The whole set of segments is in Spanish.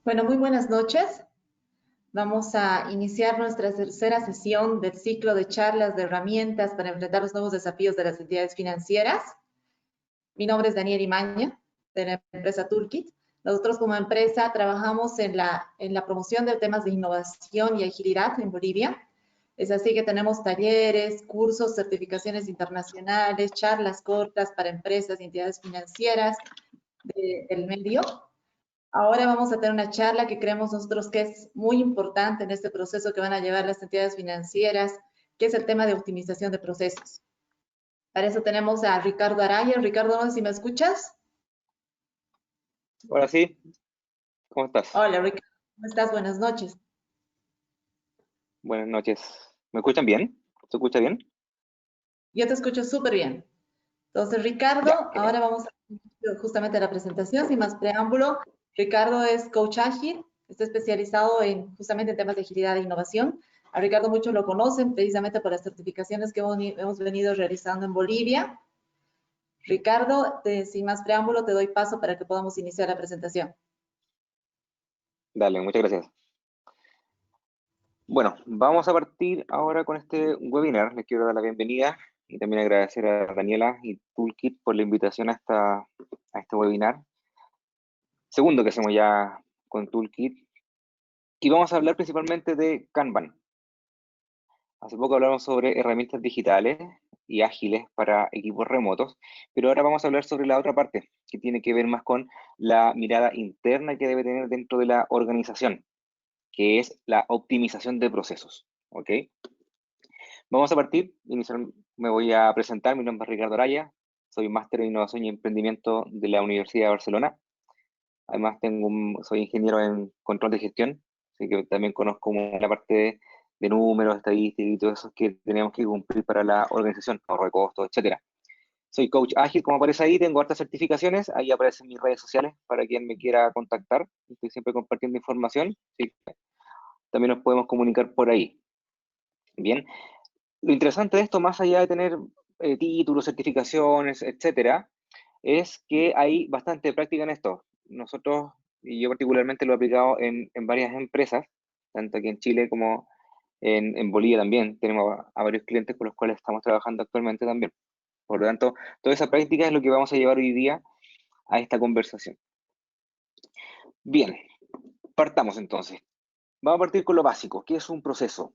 Bueno, muy buenas noches. Vamos a iniciar nuestra tercera sesión del ciclo de charlas de herramientas para enfrentar los nuevos desafíos de las entidades financieras. Mi nombre es Daniel Imaña, de la empresa Toolkit. Nosotros como empresa trabajamos en la promoción de temas de innovación y agilidad en Bolivia. Es así que tenemos talleres, cursos, certificaciones internacionales, charlas cortas para empresas y entidades financieras del medio. Ahora vamos a tener una charla que creemos nosotros que es muy importante en este proceso que van a llevar las entidades financieras, que es el tema de optimización de procesos. Para eso tenemos a Ricardo Araya. Ricardo, no sé si me escuchas. Ahora sí, ¿cómo estás? Hola, Ricardo, ¿cómo estás? Buenas noches. Buenas noches. ¿Me escuchan bien? ¿Se escucha bien? Yo te escucho súper bien. Entonces, Ricardo, Ya, genial. ahora vamos a justamente a la presentación, sin más preámbulo. Ricardo es coach ágil, está especializado en justamente en temas de agilidad e innovación. A Ricardo muchos lo conocen precisamente por las certificaciones que hemos venido realizando en Bolivia. Ricardo, sin más preámbulo, te doy paso para que podamos iniciar la presentación. Dale, muchas gracias. Bueno, vamos a partir ahora con este webinar. Les quiero dar la bienvenida y también agradecer a Daniela y Toolkit por la invitación a este webinar. Segundo que hacemos ya con Toolkit. Y vamos a hablar principalmente de Kanban. Hace poco hablamos sobre herramientas digitales y ágiles para equipos remotos, pero ahora vamos a hablar sobre la otra parte, que tiene que ver más con la mirada interna que debe tener dentro de la organización, que es la optimización de procesos. ¿Ok? Vamos a partir, me voy a presentar, mi nombre es Ricardo Araya, soy máster en Innovación y Emprendimiento de la Universidad de Barcelona. Además soy ingeniero en control de gestión, así que también conozco la parte de números, estadísticas y todo eso que tenemos que cumplir para la organización, ahorro de costos, etcétera. Soy coach ágil, como aparece ahí, tengo hartas certificaciones, ahí aparecen mis redes sociales para quien me quiera contactar, estoy siempre compartiendo información, ¿sí? También nos podemos comunicar por ahí. Bien, lo interesante de esto, más allá de tener títulos, certificaciones, etcétera, es que hay bastante práctica en esto. Nosotros, y yo particularmente lo he aplicado en varias empresas, tanto aquí en Chile como en Bolivia también. Tenemos a varios clientes con los cuales estamos trabajando actualmente también. Por lo tanto, toda esa práctica es lo que vamos a llevar hoy día a esta conversación. Bien, partamos entonces. Vamos a partir con lo básico, ¿qué es un proceso?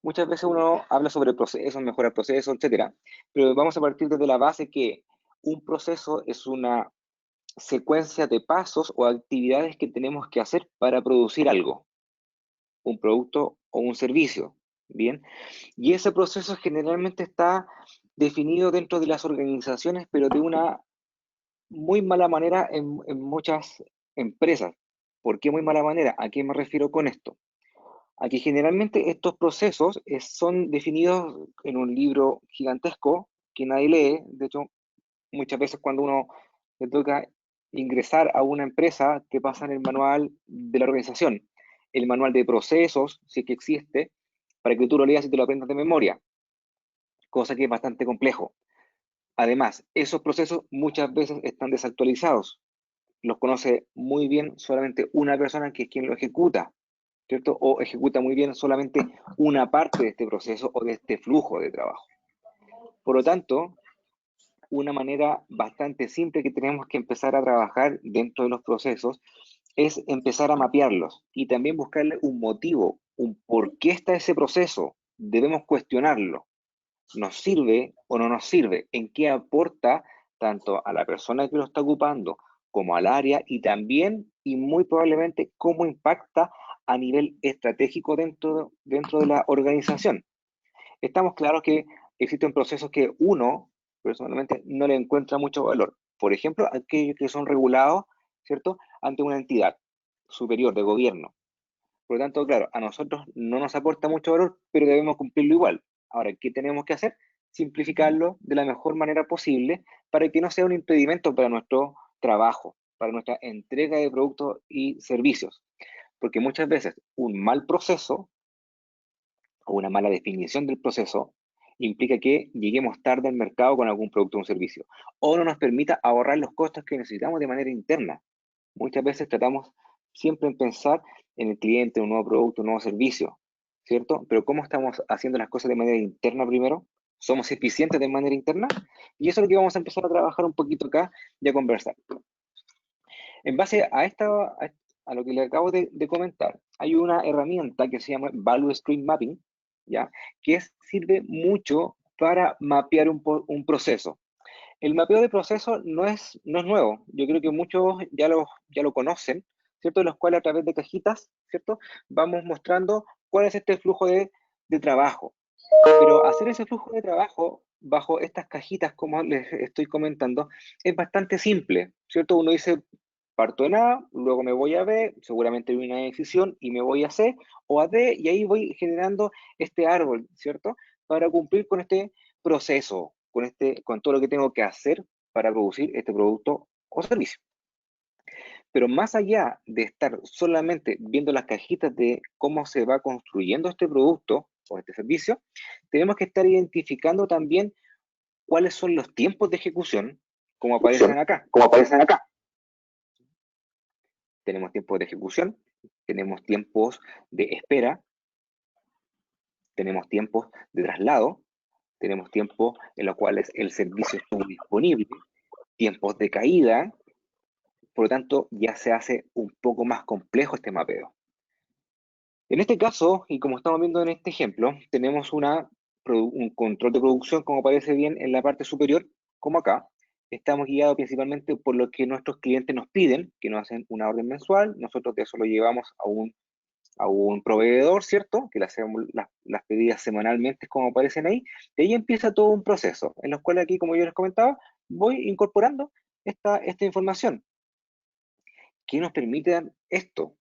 Muchas veces uno habla sobre procesos, mejorar procesos, etcétera, pero vamos a partir desde la base que un proceso es una secuencia de pasos o actividades que tenemos que hacer para producir algo, un producto o un servicio, ¿bien? Y ese proceso generalmente está definido dentro de las organizaciones, pero de una muy mala manera en muchas empresas. ¿Por qué muy mala manera? ¿A qué me refiero con esto? A que generalmente estos procesos son definidos en un libro gigantesco que nadie lee. De hecho, muchas veces cuando uno le toca ingresar a una empresa, te pasan el manual de la organización, el manual de procesos, si es que existe, para que tú lo leas y te lo aprendas de memoria, cosa que es bastante complejo. Además, esos procesos muchas veces están desactualizados. Los conoce muy bien solamente una persona que es quien lo ejecuta, ¿cierto? O ejecuta muy bien solamente una parte de este proceso o de este flujo de trabajo. Por lo tanto, una manera bastante simple que tenemos que empezar a trabajar dentro de los procesos es empezar a mapearlos y también buscarle un motivo, un por qué está ese proceso. Debemos cuestionarlo. ¿Nos sirve o no nos sirve? ¿En qué aporta tanto a la persona que lo está ocupando como al área y también y muy probablemente cómo impacta a nivel estratégico dentro de la organización? Estamos claros que existen procesos que uno personalmente no le encuentra mucho valor. Por ejemplo, aquellos que son regulados, ¿cierto?, ante una entidad superior de gobierno. Por lo tanto, claro, a nosotros no nos aporta mucho valor, pero debemos cumplirlo igual. Ahora, ¿qué tenemos que hacer? Simplificarlo de la mejor manera posible para que no sea un impedimento para nuestro trabajo, para nuestra entrega de productos y servicios. Porque muchas veces un mal proceso o una mala definición del proceso implica que lleguemos tarde al mercado con algún producto o un servicio, o no nos permita ahorrar los costos que necesitamos de manera interna. Muchas veces tratamos siempre en pensar en el cliente, un nuevo producto, un nuevo servicio, ¿cierto? Pero ¿cómo estamos haciendo las cosas de manera interna primero? ¿Somos eficientes de manera interna? Y eso es lo que vamos a empezar a trabajar un poquito acá y a conversar. En base a lo que le acabo de comentar, hay una herramienta que se llama Value Stream Mapping, ¿ya? Que sirve mucho para mapear un proceso. El mapeo de proceso no es nuevo. Yo creo que muchos ya lo conocen, ¿cierto? De los cuales a través de cajitas, ¿cierto? Vamos mostrando cuál es este flujo de trabajo. Pero hacer ese flujo de trabajo bajo estas cajitas, como les estoy comentando, es bastante simple, ¿cierto? Uno dice, parto en A, luego me voy a B, seguramente hay una decisión y me voy a C o a D, y ahí voy generando este árbol, ¿cierto? Para cumplir con este proceso, con todo lo que tengo que hacer para producir este producto o servicio. Pero más allá de estar solamente viendo las cajitas de cómo se va construyendo este producto o este servicio, tenemos que estar identificando también cuáles son los tiempos de ejecución, como aparecen acá. Tenemos tiempos de ejecución, tenemos tiempos de espera, tenemos tiempos de traslado, tenemos tiempos en los cuales el servicio estuvo disponible, tiempos de caída, por lo tanto ya se hace un poco más complejo este mapeo. En este caso, y como estamos viendo en este ejemplo, tenemos un control de producción, como aparece bien en la parte superior, como acá. Estamos guiados principalmente por lo que nuestros clientes nos piden, que nos hacen una orden mensual, nosotros de eso lo llevamos a un proveedor, ¿cierto? Que le hacemos las pedidas semanalmente, como aparecen ahí. De ahí empieza todo un proceso, en los cuales aquí, como yo les comentaba, voy incorporando esta información. ¿Qué nos permite esto?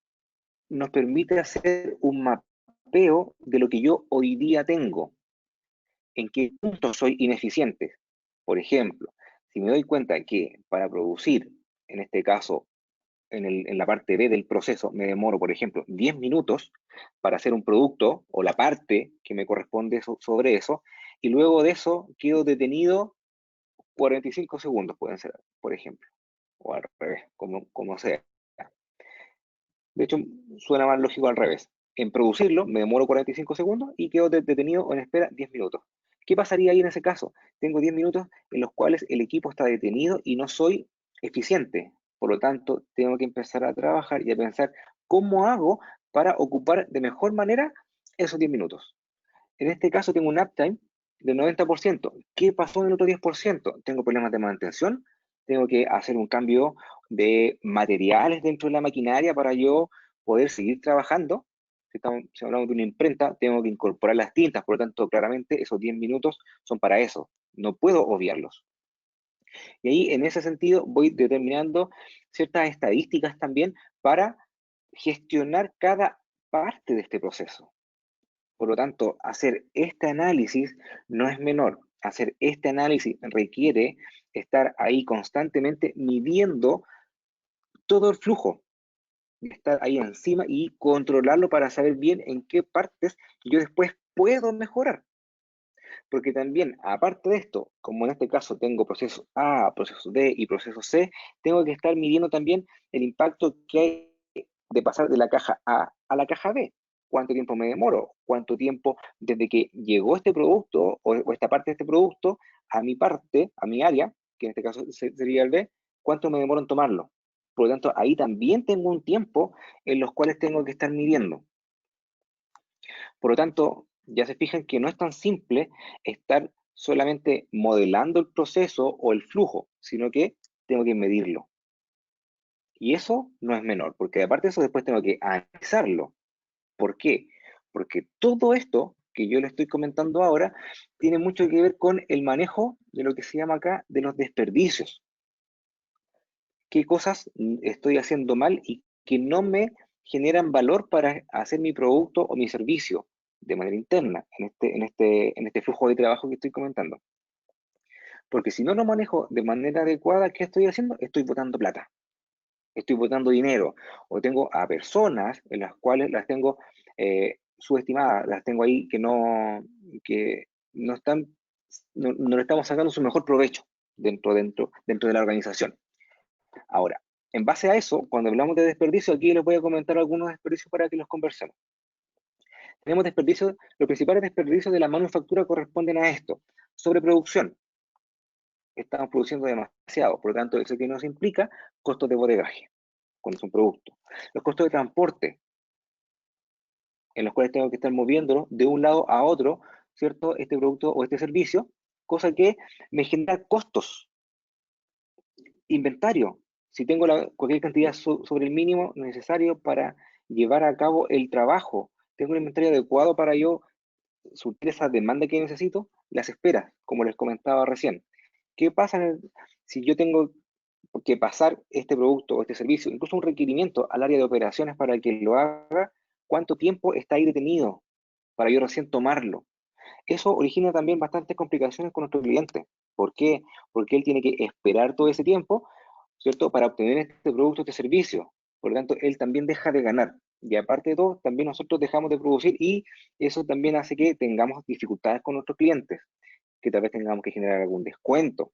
Nos permite hacer un mapeo de lo que yo hoy día tengo, en qué punto soy ineficiente. Por ejemplo, si me doy cuenta que para producir, en este caso, en la parte B del proceso, me demoro, por ejemplo, 10 minutos para hacer un producto o la parte que me corresponde sobre eso, y luego de eso quedo detenido 45 segundos, pueden ser, por ejemplo, o al revés, como sea. De hecho, suena más lógico al revés. En producirlo me demoro 45 segundos y quedo detenido en espera 10 minutos. ¿Qué pasaría ahí en ese caso? Tengo 10 minutos en los cuales el equipo está detenido y no soy eficiente. Por lo tanto, tengo que empezar a trabajar y a pensar cómo hago para ocupar de mejor manera esos 10 minutos. En este caso tengo un uptime del 90%. ¿Qué pasó en el otro 10%? Tengo problemas de mantención, tengo que hacer un cambio de materiales dentro de la maquinaria para yo poder seguir trabajando. Si hablamos de una imprenta, tengo que incorporar las tintas, por lo tanto, claramente esos 10 minutos son para eso. No puedo obviarlos. Y ahí, en ese sentido, voy determinando ciertas estadísticas también para gestionar cada parte de este proceso. Por lo tanto, hacer este análisis no es menor. Hacer este análisis requiere estar ahí constantemente midiendo todo el flujo, estar ahí encima y controlarlo para saber bien en qué partes yo después puedo mejorar. Porque también, aparte de esto, como en este caso tengo proceso A, proceso D y proceso C, tengo que estar midiendo también el impacto que hay de pasar de la caja A a la caja B. ¿Cuánto tiempo me demoro? ¿Cuánto tiempo desde que llegó este producto o esta parte de este producto a mi parte, a mi área, que en este caso sería el B, cuánto me demoro en tomarlo? Por lo tanto, ahí también tengo un tiempo en los cuales tengo que estar midiendo. Por lo tanto, ya se fijan que no es tan simple estar solamente modelando el proceso o el flujo, sino que tengo que medirlo. Y eso no es menor, porque aparte de eso después tengo que analizarlo. ¿Por qué? Porque todo esto que yo le estoy comentando ahora tiene mucho que ver con el manejo de lo que se llama acá de los desperdicios. ¿Qué cosas estoy haciendo mal y que no me generan valor para hacer mi producto o mi servicio de manera interna en este flujo de trabajo que estoy comentando? Porque si no lo manejo de manera adecuada, ¿qué estoy haciendo? Estoy botando plata, estoy botando dinero, o tengo a personas en las cuales las tengo subestimadas, las tengo ahí que no están, no le estamos sacando su mejor provecho dentro de la organización. Ahora, en base a eso, cuando hablamos de desperdicio, aquí les voy a comentar algunos desperdicios para que los conversemos. Tenemos desperdicios, los principales desperdicios de la manufactura corresponden a esto: sobreproducción. Estamos produciendo demasiado, por lo tanto, eso que nos implica costos de bodegaje, cuando es un producto. Los costos de transporte, en los cuales tengo que estar moviéndolo de un lado a otro, ¿cierto? Este producto o este servicio, cosa que me genera costos. Inventario, si tengo cualquier cantidad sobre el mínimo necesario para llevar a cabo el trabajo, tengo un inventario adecuado para yo surtir esa demanda que necesito, las esperas, como les comentaba recién. ¿Qué pasa si yo tengo que pasar este producto o este servicio, incluso un requerimiento al área de operaciones para que lo haga? ¿Cuánto tiempo está ahí detenido para yo recién tomarlo? Eso origina también bastantes complicaciones con nuestro cliente. ¿Por qué? Porque él tiene que esperar todo ese tiempo, ¿cierto?, para obtener este producto, este servicio. Por lo tanto, él también deja de ganar. Y aparte de todo, también nosotros dejamos de producir, y eso también hace que tengamos dificultades con nuestros clientes, que tal vez tengamos que generar algún descuento.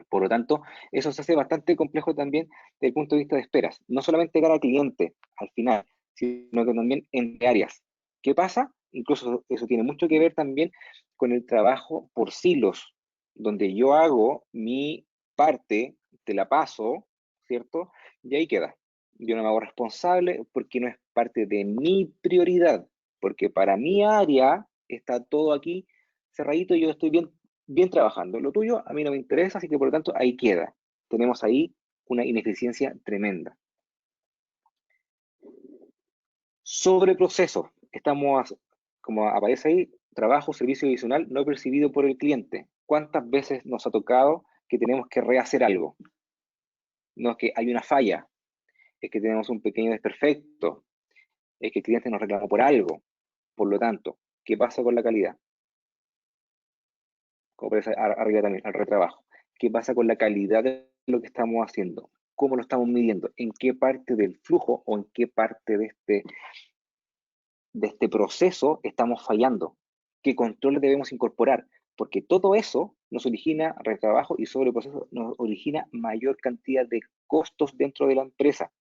Por lo tanto, eso se hace bastante complejo también desde el punto de vista de esperas. No solamente cara al cliente al final, sino que también entre áreas. ¿Qué pasa? Incluso eso tiene mucho que ver también con el trabajo por silos, donde yo hago mi parte, te la paso, ¿cierto? Y ahí queda. Yo no me hago responsable porque no es parte de mi prioridad, porque para mi área está todo aquí cerradito y yo estoy bien trabajando. Lo tuyo a mí no me interesa, así que por lo tanto ahí queda. Tenemos ahí una ineficiencia tremenda. Sobre proceso, estamos, como aparece ahí, trabajo, servicio adicional no percibido por el cliente. ¿Cuántas veces nos ha tocado que tenemos que rehacer algo? No es que hay una falla, es que tenemos un pequeño desperfecto, es que el cliente nos reclamó por algo. Por lo tanto, ¿qué pasa con la calidad? Como aparece arriba también, el retrabajo. ¿Qué pasa con la calidad de lo que estamos haciendo? ¿Cómo lo estamos midiendo? ¿En qué parte del flujo o en qué parte de este proceso estamos fallando? ¿Qué controles debemos incorporar? Porque todo eso nos origina retrabajo, y sobre el proceso nos origina mayor cantidad de costos dentro de la empresa.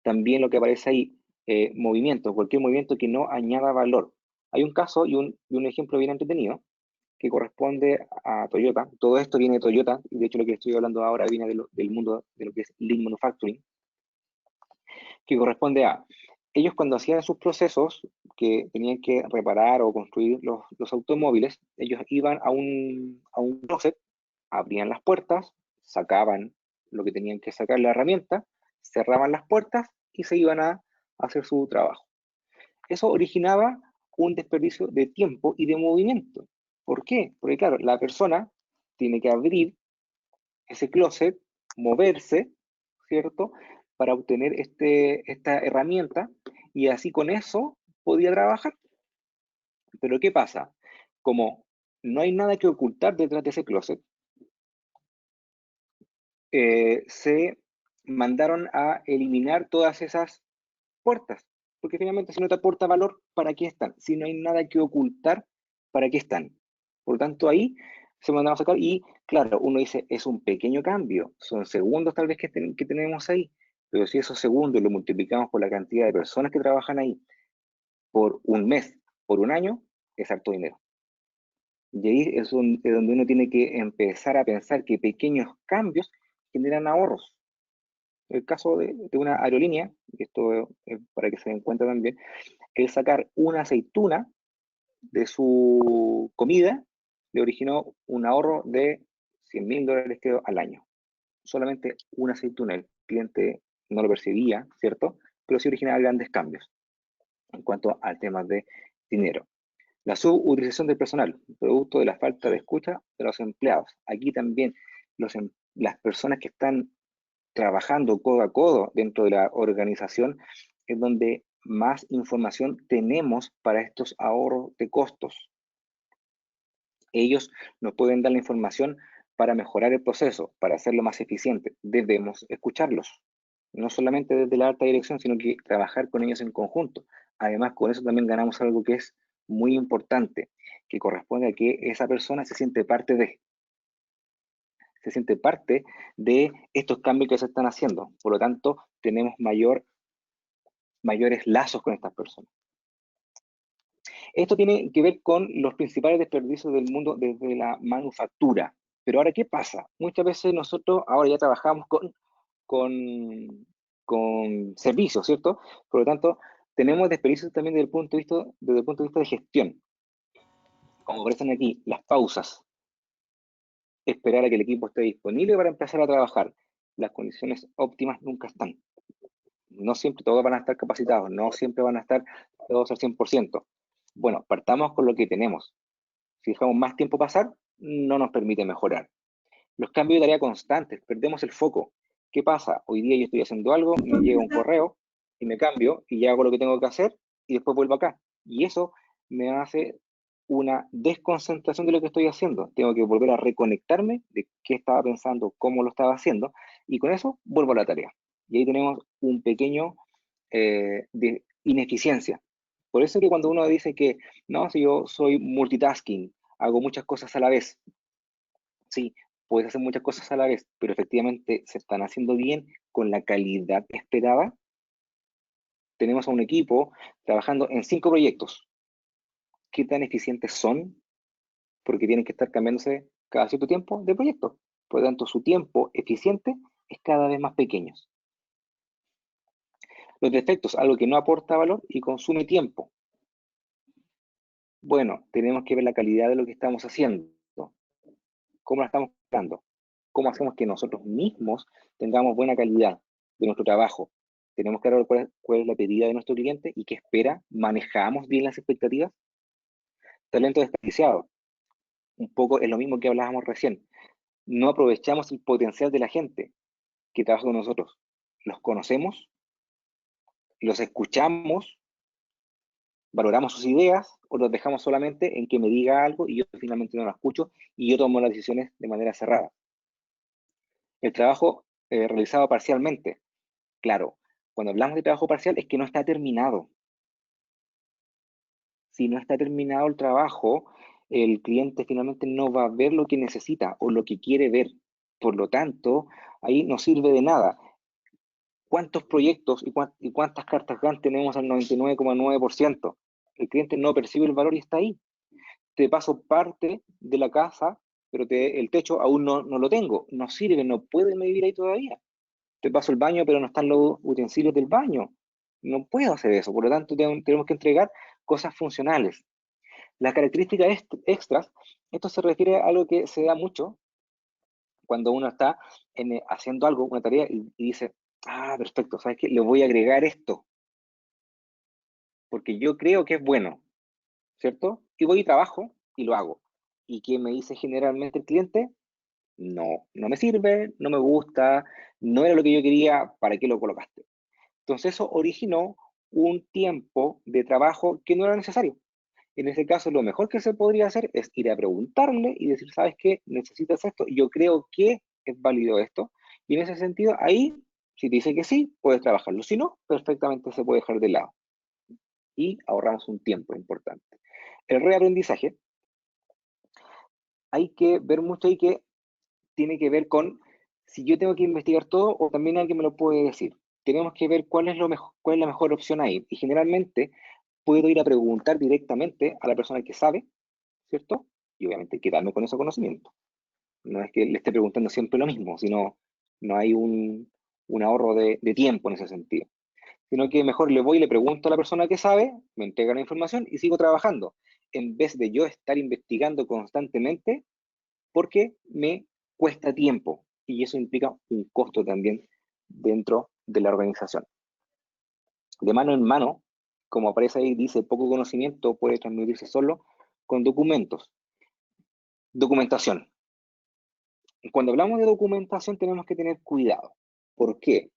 También lo que aparece ahí, movimiento, cualquier movimiento que no añada valor. Hay un caso y un ejemplo bien entretenido que corresponde a Toyota. Todo esto viene de Toyota, y de hecho lo que estoy hablando ahora viene del mundo de lo que es Lean Manufacturing, que corresponde a ellos cuando hacían sus procesos, que tenían que reparar o construir los automóviles. Ellos iban a un closet, abrían las puertas, sacaban lo que tenían que sacar, la herramienta, cerraban las puertas y se iban a hacer su trabajo. Eso originaba un desperdicio de tiempo y de movimiento. ¿Por qué? Porque claro, la persona tiene que abrir ese closet, moverse, ¿cierto?, para obtener esta herramienta, y así con eso podía trabajar. Pero ¿qué pasa? Como no hay nada que ocultar detrás de ese closet, se mandaron a eliminar todas esas puertas, porque finalmente si no te aporta valor, ¿para qué están? Si no hay nada que ocultar, ¿para qué están? Por lo tanto, ahí se mandaron a sacar, y claro, uno dice, es un pequeño cambio, son segundos tal vez que tenemos ahí, pero si esos segundos lo multiplicamos por la cantidad de personas que trabajan ahí, por un mes, por un año, es harto dinero. Y ahí es donde uno tiene que empezar a pensar que pequeños cambios generan ahorros. El caso de una aerolínea, y esto es para que se den cuenta también, el sacar una aceituna de su comida le originó un ahorro de $100.000, creo, al año. Solamente una aceituna, el cliente no lo percibía, ¿cierto? Pero sí originaba grandes cambios en cuanto al tema de dinero. La subutilización del personal, producto de la falta de escucha de los empleados. Aquí también las personas que están trabajando codo a codo dentro de la organización es donde más información tenemos para estos ahorros de costos. Ellos nos pueden dar la información para mejorar el proceso, para hacerlo más eficiente. Debemos escucharlos, no solamente desde la alta dirección, sino que trabajar con ellos en conjunto. Además, con eso también ganamos algo que es muy importante, que corresponde a que esa persona se siente parte de se siente parte de estos cambios que se están haciendo. Por lo tanto, tenemos mayores lazos con estas personas. Esto tiene que ver con los principales desperdicios del mundo desde la manufactura. Pero ahora, ¿qué pasa? Muchas veces nosotros ahora ya trabajamos con servicios, ¿cierto? Por lo tanto, tenemos desperdicios también desde el punto de vista de gestión. Como aparecen aquí, las pausas. Esperar a que el equipo esté disponible para empezar a trabajar. Las condiciones óptimas nunca están. No siempre todos van a estar capacitados, no siempre van a estar todos al 100%. Bueno, partamos con lo que tenemos. Si dejamos más tiempo pasar, no nos permite mejorar. Los cambios de tarea constantes, perdemos el foco. ¿Qué pasa? Hoy día yo estoy haciendo algo, me llega un correo y me cambio y ya hago lo que tengo que hacer y después vuelvo acá. Y eso me hace una desconcentración de lo que estoy haciendo. Tengo que volver a reconectarme de qué estaba pensando, cómo lo estaba haciendo, y con eso vuelvo a la tarea. Y ahí tenemos un pequeño de ineficiencia. Por eso que cuando uno dice que, no, si yo soy multitasking, hago muchas cosas a la vez, sí, puedes hacer muchas cosas a la vez, pero efectivamente se están haciendo bien con la calidad esperada. Tenemos a un equipo trabajando en 5 proyectos. ¿Qué tan eficientes son? Porque tienen que estar cambiándose cada cierto tiempo de proyecto. Por lo tanto, su tiempo eficiente es cada vez más pequeño. Los defectos, algo que no aporta valor y consume tiempo. Bueno, tenemos que ver la calidad de lo que estamos haciendo. ¿Cómo la estamos dando? ¿Cómo hacemos que nosotros mismos tengamos buena calidad de nuestro trabajo? Tenemos que ver cuál es la pedida de nuestro cliente y qué espera. ¿Manejamos bien las expectativas? Talento desperdiciado. Un poco es lo mismo que hablábamos recién. No aprovechamos el potencial de la gente que trabaja con nosotros. Los conocemos, los escuchamos, valoramos sus ideas o los dejamos solamente en que me diga algo y yo finalmente no lo escucho y yo tomo las decisiones de manera cerrada. El trabajo realizado parcialmente. Claro, cuando hablamos de trabajo parcial es que no está terminado. Si no está terminado el trabajo, el cliente finalmente no va a ver lo que necesita o lo que quiere ver. Por lo tanto, ahí no sirve de nada. ¿Cuántos proyectos y cuántas cartas GAN tenemos al 99,9%? El cliente no percibe el valor y está ahí. Te paso parte de la casa, pero el techo aún no lo tengo. No sirve, no puede vivir ahí todavía. Te paso el baño, pero no están los utensilios del baño. No puedo hacer eso. Por lo tanto, tenemos que entregar cosas funcionales. Las características extras, esto se refiere a algo que se da mucho cuando uno está haciendo algo, una tarea, y dice, ah, perfecto, ¿sabes qué? Le voy a agregar esto, porque yo creo que es bueno, ¿cierto? Y voy y trabajo y lo hago. ¿Y qué me dice generalmente el cliente? No, no me sirve, no me gusta, no era lo que yo quería, ¿para qué lo colocaste? Entonces eso originó un tiempo de trabajo que no era necesario. En ese caso, lo mejor que se podría hacer es ir a preguntarle y decir, ¿sabes qué? Necesitas esto y yo creo que es válido esto. Y en ese sentido, ahí, si te dice que sí, puedes trabajarlo. Si no, perfectamente se puede dejar de lado. Y ahorramos un tiempo importante. El reaprendizaje, hay que ver mucho ahí que tiene que ver con si yo tengo que investigar todo o también alguien me lo puede decir. Tenemos que ver cuál es la mejor opción ahí. Y generalmente puedo ir a preguntar directamente a la persona que sabe, ¿cierto? Y obviamente quedarme con ese conocimiento. No es que le esté preguntando siempre lo mismo, sino no hay un ahorro de tiempo en ese sentido. Sino que mejor le voy y le pregunto a la persona que sabe, me entrega la información y sigo trabajando, en vez de yo estar investigando constantemente porque me cuesta tiempo y eso implica un costo también dentro de la organización. De mano en mano, como aparece ahí, dice poco conocimiento puede transmitirse solo con documentos. Documentación. Cuando hablamos de documentación tenemos que tener cuidado. ¿Por qué?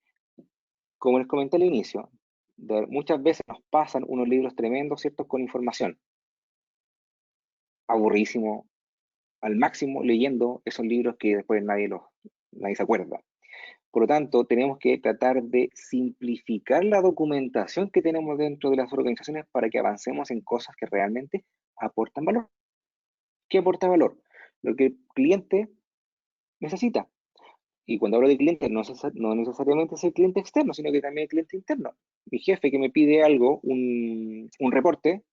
Como les comenté al inicio, muchas veces nos pasan unos libros tremendos, ¿cierto?, con información. Aburrísimo, al máximo leyendo esos libros que después nadie se acuerda. Por lo tanto, tenemos que tratar de simplificar la documentación que tenemos dentro de las organizaciones para que avancemos en cosas que realmente aportan valor. ¿Qué aporta valor? Lo que el cliente necesita. Y cuando hablo de cliente, no necesariamente es el cliente externo, sino que también el cliente interno. Mi jefe que me pide algo, un reporte,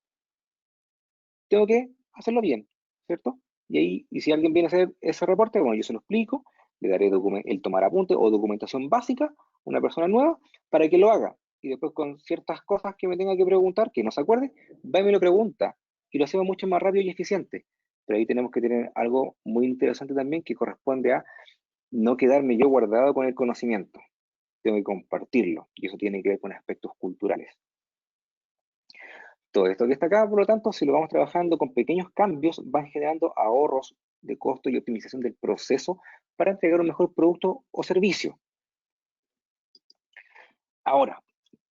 tengo que hacerlo bien, ¿cierto? Y si alguien viene a hacer ese reporte, bueno, yo se lo explico, le daré el tomar apunte o documentación básica a una persona nueva para que lo haga. Y después con ciertas cosas que me tenga que preguntar, que no se acuerde, va y me lo pregunta. Y lo hacemos mucho más rápido y eficiente. Pero ahí tenemos que tener algo muy interesante también que corresponde a no quedarme yo guardado con el conocimiento. Tengo que compartirlo. Y eso tiene que ver con aspectos culturales. Todo esto que está acá, por lo tanto, si lo vamos trabajando con pequeños cambios, van generando ahorros de costo y optimización del proceso para entregar un mejor producto o servicio. Ahora,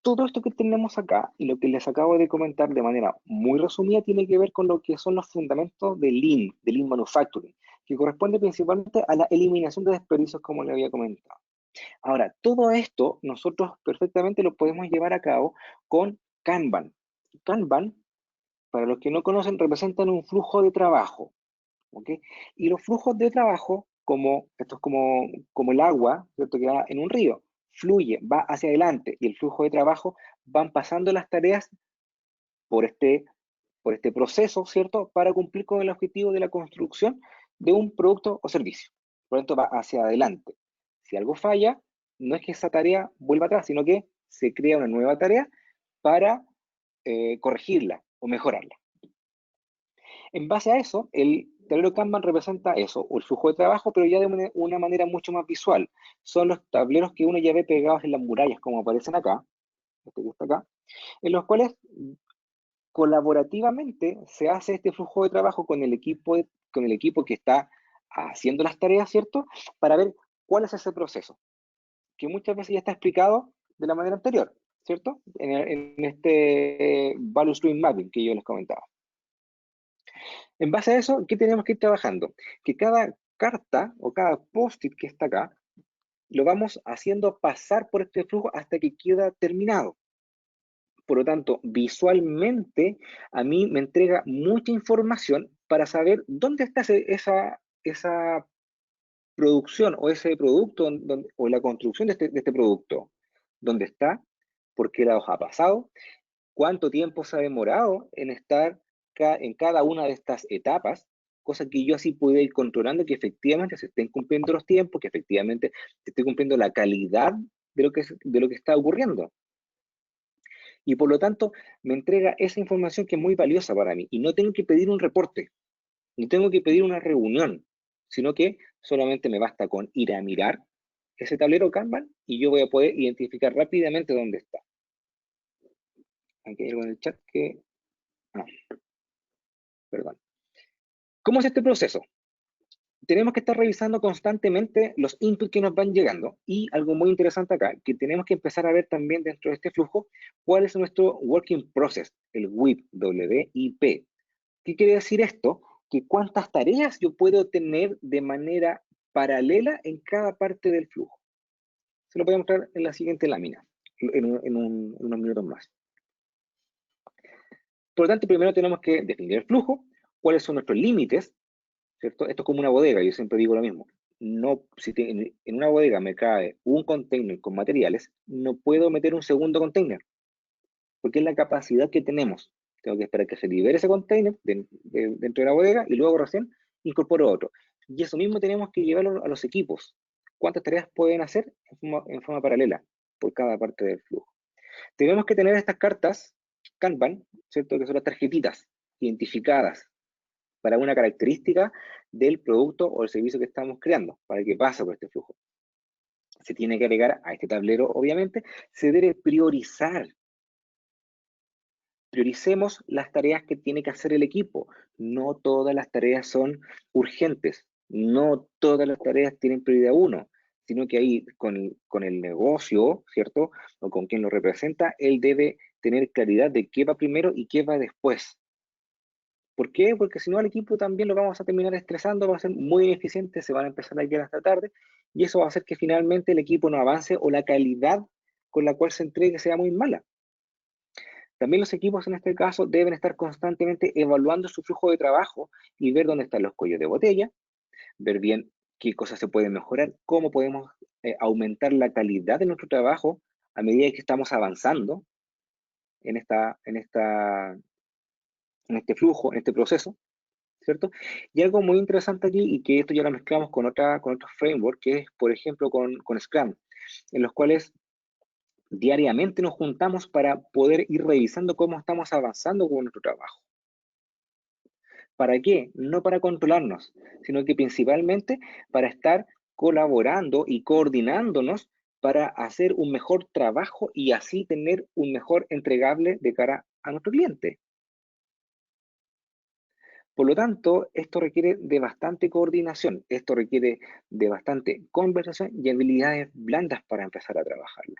todo esto que tenemos acá y lo que les acabo de comentar de manera muy resumida tiene que ver con lo que son los fundamentos de Lean Manufacturing, que corresponde principalmente a la eliminación de desperdicios, como le había comentado. Ahora, todo esto nosotros perfectamente lo podemos llevar a cabo con Kanban. Kanban, para los que no conocen, representan un flujo de trabajo, ¿ok? Y los flujos de trabajo, esto es como el agua, ¿cierto? Que va en un río, fluye, va hacia adelante, y el flujo de trabajo van pasando las tareas por este proceso, ¿cierto? Para cumplir con el objetivo de la construcción de un producto o servicio. Por lo tanto, va hacia adelante. Si algo falla, no es que esa tarea vuelva atrás, sino que se crea una nueva tarea para corregirla o mejorarla. En base a eso, el tablero Kanban representa eso, o el flujo de trabajo, pero ya de una manera mucho más visual. Son los tableros que uno ya ve pegados en las murallas, como aparecen acá, este que está acá, en los cuales colaborativamente se hace este flujo de trabajo con el equipo que está haciendo las tareas, ¿cierto? Para ver cuál es ese proceso, que muchas veces ya está explicado de la manera anterior, ¿cierto? En este Value Stream Mapping que yo les comentaba. En base a eso, ¿qué tenemos que ir trabajando? Que cada carta o cada post-it que está acá, lo vamos haciendo pasar por este flujo hasta que queda terminado. Por lo tanto, visualmente a mí me entrega mucha información para saber dónde está esa producción o ese producto o la construcción de este producto. ¿Dónde está? ¿Por qué lados ha pasado? ¿Cuánto tiempo se ha demorado en estar en cada una de estas etapas? Cosa que yo así puedo ir controlando que efectivamente se estén cumpliendo los tiempos, que efectivamente se esté cumpliendo la calidad de lo que está ocurriendo. Y por lo tanto, me entrega esa información que es muy valiosa para mí. Y no tengo que pedir un reporte, no tengo que pedir una reunión, sino que solamente me basta con ir a mirar ese tablero Kanban y yo voy a poder identificar rápidamente dónde está. Aquí hay algo en el chat que... No, perdón. ¿Cómo es este proceso? Tenemos que estar revisando constantemente los inputs que nos van llegando y algo muy interesante acá, que tenemos que empezar a ver también dentro de este flujo cuál es nuestro working process, el WIP, W-I-P. ¿Qué quiere decir esto? Que cuántas tareas yo puedo tener de manera paralela en cada parte del flujo. Se lo voy a mostrar en la siguiente lámina, en unos minutos más. Por lo tanto, primero tenemos que definir el flujo, cuáles son nuestros límites, ¿cierto? Esto es como una bodega, yo siempre digo lo mismo. No, si en una bodega me cae un container con materiales, no puedo meter un segundo container, porque es la capacidad que tenemos. Tengo que esperar que se libere ese container dentro de la bodega y luego recién incorporo otro. Y eso mismo tenemos que llevarlo a los equipos. ¿Cuántas tareas pueden hacer en forma paralela por cada parte del flujo? Tenemos que tener estas cartas Kanban, ¿cierto? Que son las tarjetitas identificadas para una característica del producto o el servicio que estamos creando, para que pase por este flujo. Se tiene que agregar a este tablero, obviamente, se debe priorizar. Prioricemos las tareas que tiene que hacer el equipo. No todas las tareas son urgentes, no todas las tareas tienen prioridad 1, sino que ahí con el negocio, ¿cierto? O con quien lo representa, él debe tener claridad de qué va primero y qué va después. ¿Por qué? Porque si no al equipo también lo vamos a terminar estresando, va a ser muy ineficiente, se van a empezar a quedar hasta tarde y eso va a hacer que finalmente el equipo no avance o la calidad con la cual se entregue sea muy mala. También los equipos en este caso deben estar constantemente evaluando su flujo de trabajo y ver dónde están los cuellos de botella, ver bien qué cosas se pueden mejorar, cómo podemos aumentar la calidad de nuestro trabajo a medida que estamos avanzando en este flujo, en este proceso, ¿cierto? Y algo muy interesante aquí, y que esto ya lo mezclamos con otros frameworks, que es, por ejemplo, con Scrum, en los cuales diariamente nos juntamos para poder ir revisando cómo estamos avanzando con nuestro trabajo. ¿Para qué? No para controlarnos, sino que principalmente para estar colaborando y coordinándonos para hacer un mejor trabajo y así tener un mejor entregable de cara a nuestro cliente. Por lo tanto, esto requiere de bastante coordinación, esto requiere de bastante conversación y habilidades blandas para empezar a trabajarlo.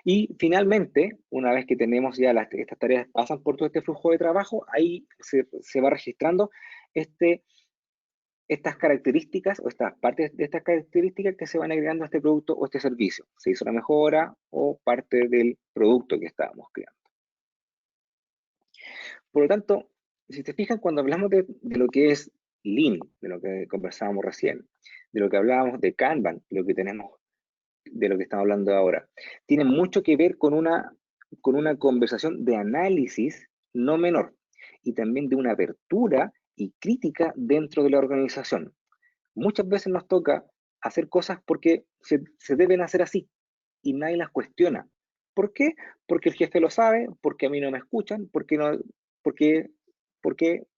Y finalmente, una vez que tenemos ya estas tareas pasan por todo este flujo de trabajo, ahí se va registrando estas características o estas partes de estas características que se van agregando a este producto o este servicio. Se hizo una mejora o parte del producto que estábamos creando. Por lo tanto, si te fijas, cuando hablamos de lo que es Lean, de lo que conversábamos recién, de lo que hablábamos de Kanban, de lo que estamos hablando ahora, tiene mucho que ver con una conversación de análisis no menor y también de una apertura y crítica dentro de la organización. Muchas veces nos toca hacer cosas porque se deben hacer así y nadie las cuestiona. ¿Por qué? Porque el jefe lo sabe, porque a mí no me escuchan, porque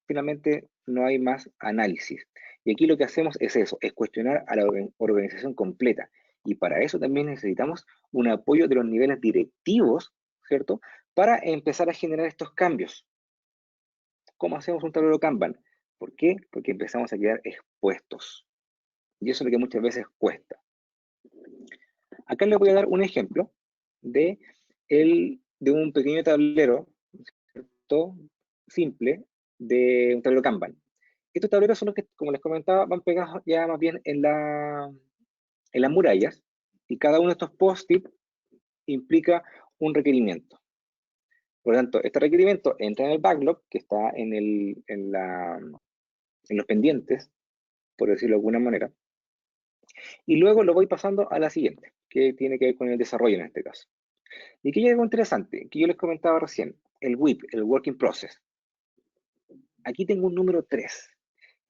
finalmente no hay más análisis. Y aquí lo que hacemos es eso, es cuestionar a la organización completa. Y para eso también necesitamos un apoyo de los niveles directivos, ¿cierto? Para empezar a generar estos cambios. ¿Cómo hacemos un tablero Kanban? ¿Por qué? Porque empezamos a quedar expuestos. Y eso es lo que muchas veces cuesta. Acá les voy a dar un ejemplo de un pequeño tablero, ¿cierto? Simple, de un tablero Kanban. Estos tableros son los que, como les comentaba, van pegados ya más bien en las murallas, y cada uno de estos post-it implica un requerimiento. Por lo tanto, este requerimiento entra en el backlog, que está en los pendientes, por decirlo de alguna manera, y luego lo voy pasando a la siguiente, que tiene que ver con el desarrollo en este caso. Y aquí hay algo interesante, que yo les comentaba recién, el WIP, el Working Process. Aquí tengo un número 3.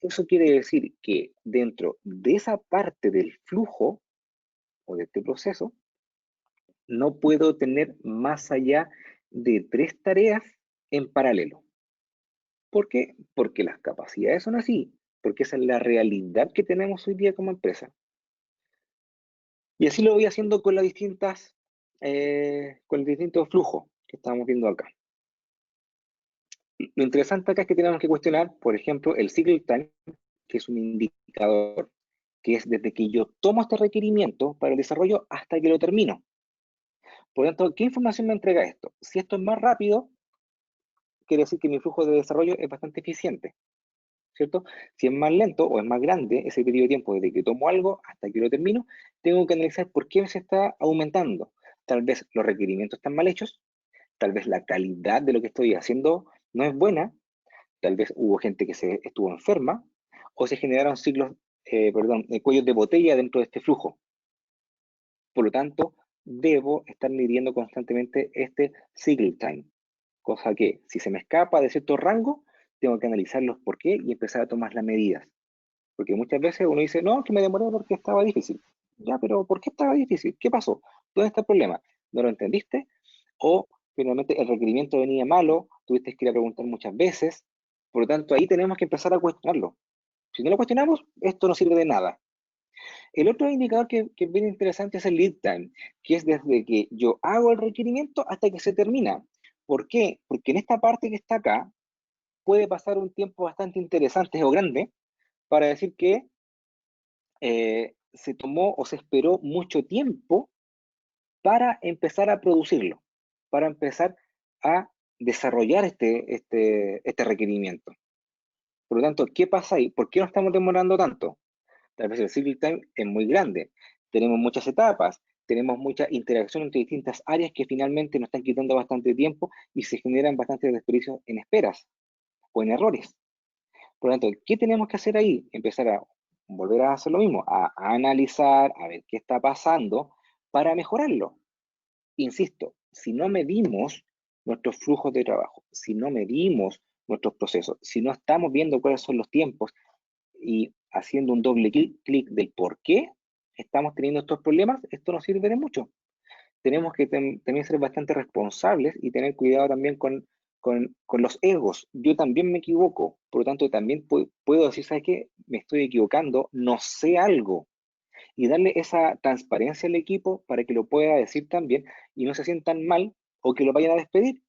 Eso quiere decir que dentro de esa parte del flujo o de este proceso, no puedo tener más allá de 3 tareas en paralelo. ¿Por qué? Porque las capacidades son así, porque esa es la realidad que tenemos hoy día como empresa. Y así lo voy haciendo con los distintos flujos que estamos viendo acá. Lo interesante acá es que tenemos que cuestionar, por ejemplo, el cycle time, que es un indicador, que es desde que yo tomo este requerimiento para el desarrollo hasta que lo termino. Por lo tanto, ¿qué información me entrega esto? Si esto es más rápido, quiere decir que mi flujo de desarrollo es bastante eficiente, ¿cierto? Si es más lento o es más grande ese periodo de tiempo desde que tomo algo hasta que lo termino, tengo que analizar por qué se está aumentando. Tal vez los requerimientos están mal hechos, tal vez la calidad de lo que estoy haciendo no es buena, tal vez hubo gente que se estuvo enferma, o se generaron cuellos de botella dentro de este flujo. Por lo tanto, debo estar midiendo constantemente este cycle time, cosa que si se me escapa de cierto rango, tengo que analizar los por qué y empezar a tomar las medidas. Porque muchas veces uno dice, no, que me demoré porque estaba difícil. Ya, pero ¿por qué estaba difícil? ¿Qué pasó? ¿Dónde está el problema? ¿No lo entendiste? O finalmente el requerimiento venía malo, tuviste que ir a preguntar muchas veces. Por lo tanto, ahí tenemos que empezar a cuestionarlo. Si no lo cuestionamos, esto no sirve de nada. El otro indicador que es bien interesante es el lead time, que es desde que yo hago el requerimiento hasta que se termina. ¿Por qué? Porque en esta parte que está acá puede pasar un tiempo bastante interesante o grande para decir que se tomó o se esperó mucho tiempo para empezar a producirlo, para empezar a desarrollar este requerimiento. Por lo tanto, ¿qué pasa ahí? ¿Por qué nos estamos demorando tanto? Tal vez el cycle time es muy grande, tenemos muchas etapas, tenemos mucha interacción entre distintas áreas que finalmente nos están quitando bastante tiempo y se generan bastantes desperdicios en esperas o en errores. Por lo tanto, ¿qué tenemos que hacer ahí? Empezar a volver a hacer lo mismo, a analizar, a ver qué está pasando para mejorarlo. Insisto, si no medimos nuestros flujos de trabajo, si no medimos nuestros procesos, si no estamos viendo cuáles son los tiempos y haciendo un doble clic del por qué estamos teniendo estos problemas, esto no sirve de mucho. Tenemos que también ser bastante responsables y tener cuidado también con los egos. Yo también me equivoco, por lo tanto también puedo decir, ¿sabes qué? Me estoy equivocando, no sé algo. Y darle esa transparencia al equipo para que lo pueda decir también y no se sientan mal o que lo vayan a despedir.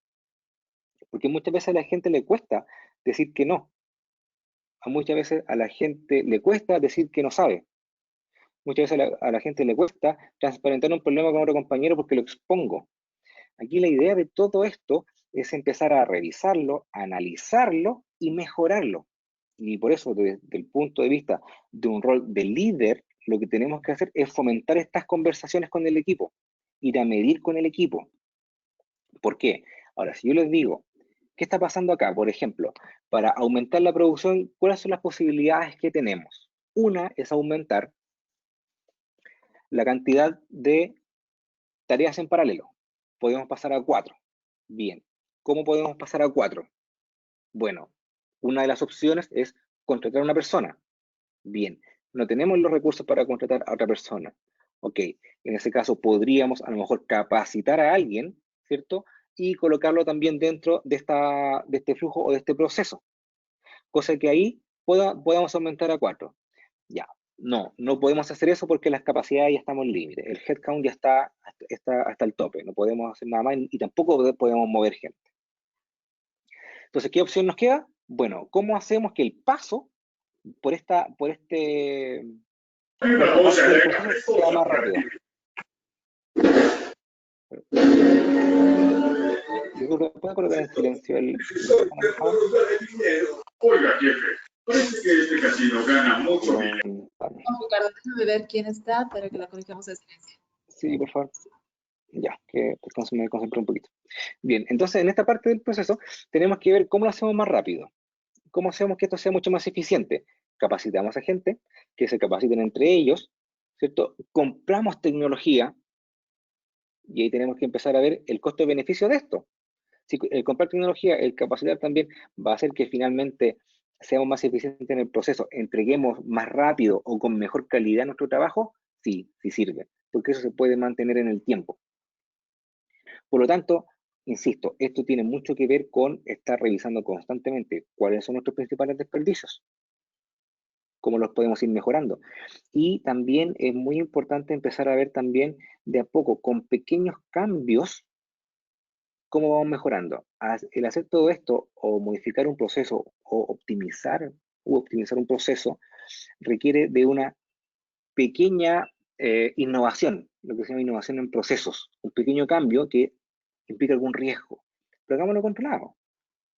Porque muchas veces a la gente le cuesta decir que no. Muchas veces a la gente le cuesta decir que no sabe. Muchas veces a la gente le cuesta transparentar un problema con otro compañero porque lo expongo. Aquí la idea de todo esto es empezar a revisarlo, analizarlo y mejorarlo. Y por eso, desde el punto de vista de un rol de líder, lo que tenemos que hacer es fomentar estas conversaciones con el equipo, ir a medir con el equipo. ¿Por qué? Ahora, si yo les digo, ¿qué está pasando acá? Por ejemplo, para aumentar la producción, ¿cuáles son las posibilidades que tenemos? Una es aumentar la cantidad de tareas en paralelo. Podemos pasar a 4. Bien. ¿Cómo podemos pasar a 4? Bueno, una de las opciones es contratar a una persona. Bien. No tenemos los recursos para contratar a otra persona. Ok. En ese caso podríamos a lo mejor capacitar a alguien, ¿cierto? Y colocarlo también dentro de este flujo o de este proceso. Cosa que ahí podamos aumentar a 4. Ya, no podemos hacer eso porque las capacidades ya estamos límites. El headcount ya está hasta el tope. No podemos hacer nada más y tampoco podemos mover gente. Entonces, ¿qué opción nos queda? Bueno, ¿cómo hacemos que el paso por esta parte del proceso sea más rápido? Disculpe, ¿puedo colocar en silencio el micrófono, por favor? Oiga, jefe, parece que este casino gana mucho dinero. Ricardo, déjame ver quién está para que la corrijamos de silencio. Sí, por favor. Ya, que entonces me concentré un poquito. Bien, entonces en esta parte del proceso tenemos que ver cómo lo hacemos más rápido. ¿Cómo hacemos que esto sea mucho más eficiente? Capacitamos a gente, que se capaciten entre ellos, ¿cierto? Compramos tecnología y ahí tenemos que empezar a ver el costo-beneficio de esto. Si el comprar tecnología, el capacitar también va a hacer que finalmente seamos más eficientes en el proceso, entreguemos más rápido o con mejor calidad nuestro trabajo, sí, sí sirve, porque eso se puede mantener en el tiempo. Por lo tanto, insisto, esto tiene mucho que ver con estar revisando constantemente cuáles son nuestros principales desperdicios, cómo los podemos ir mejorando. Y también es muy importante empezar a ver también de a poco, con pequeños cambios, cómo vamos mejorando. El hacer todo esto o modificar un proceso o optimizar un proceso requiere de una pequeña innovación, lo que se llama innovación en procesos, un pequeño cambio que implica algún riesgo. Pero hagámoslo controlado.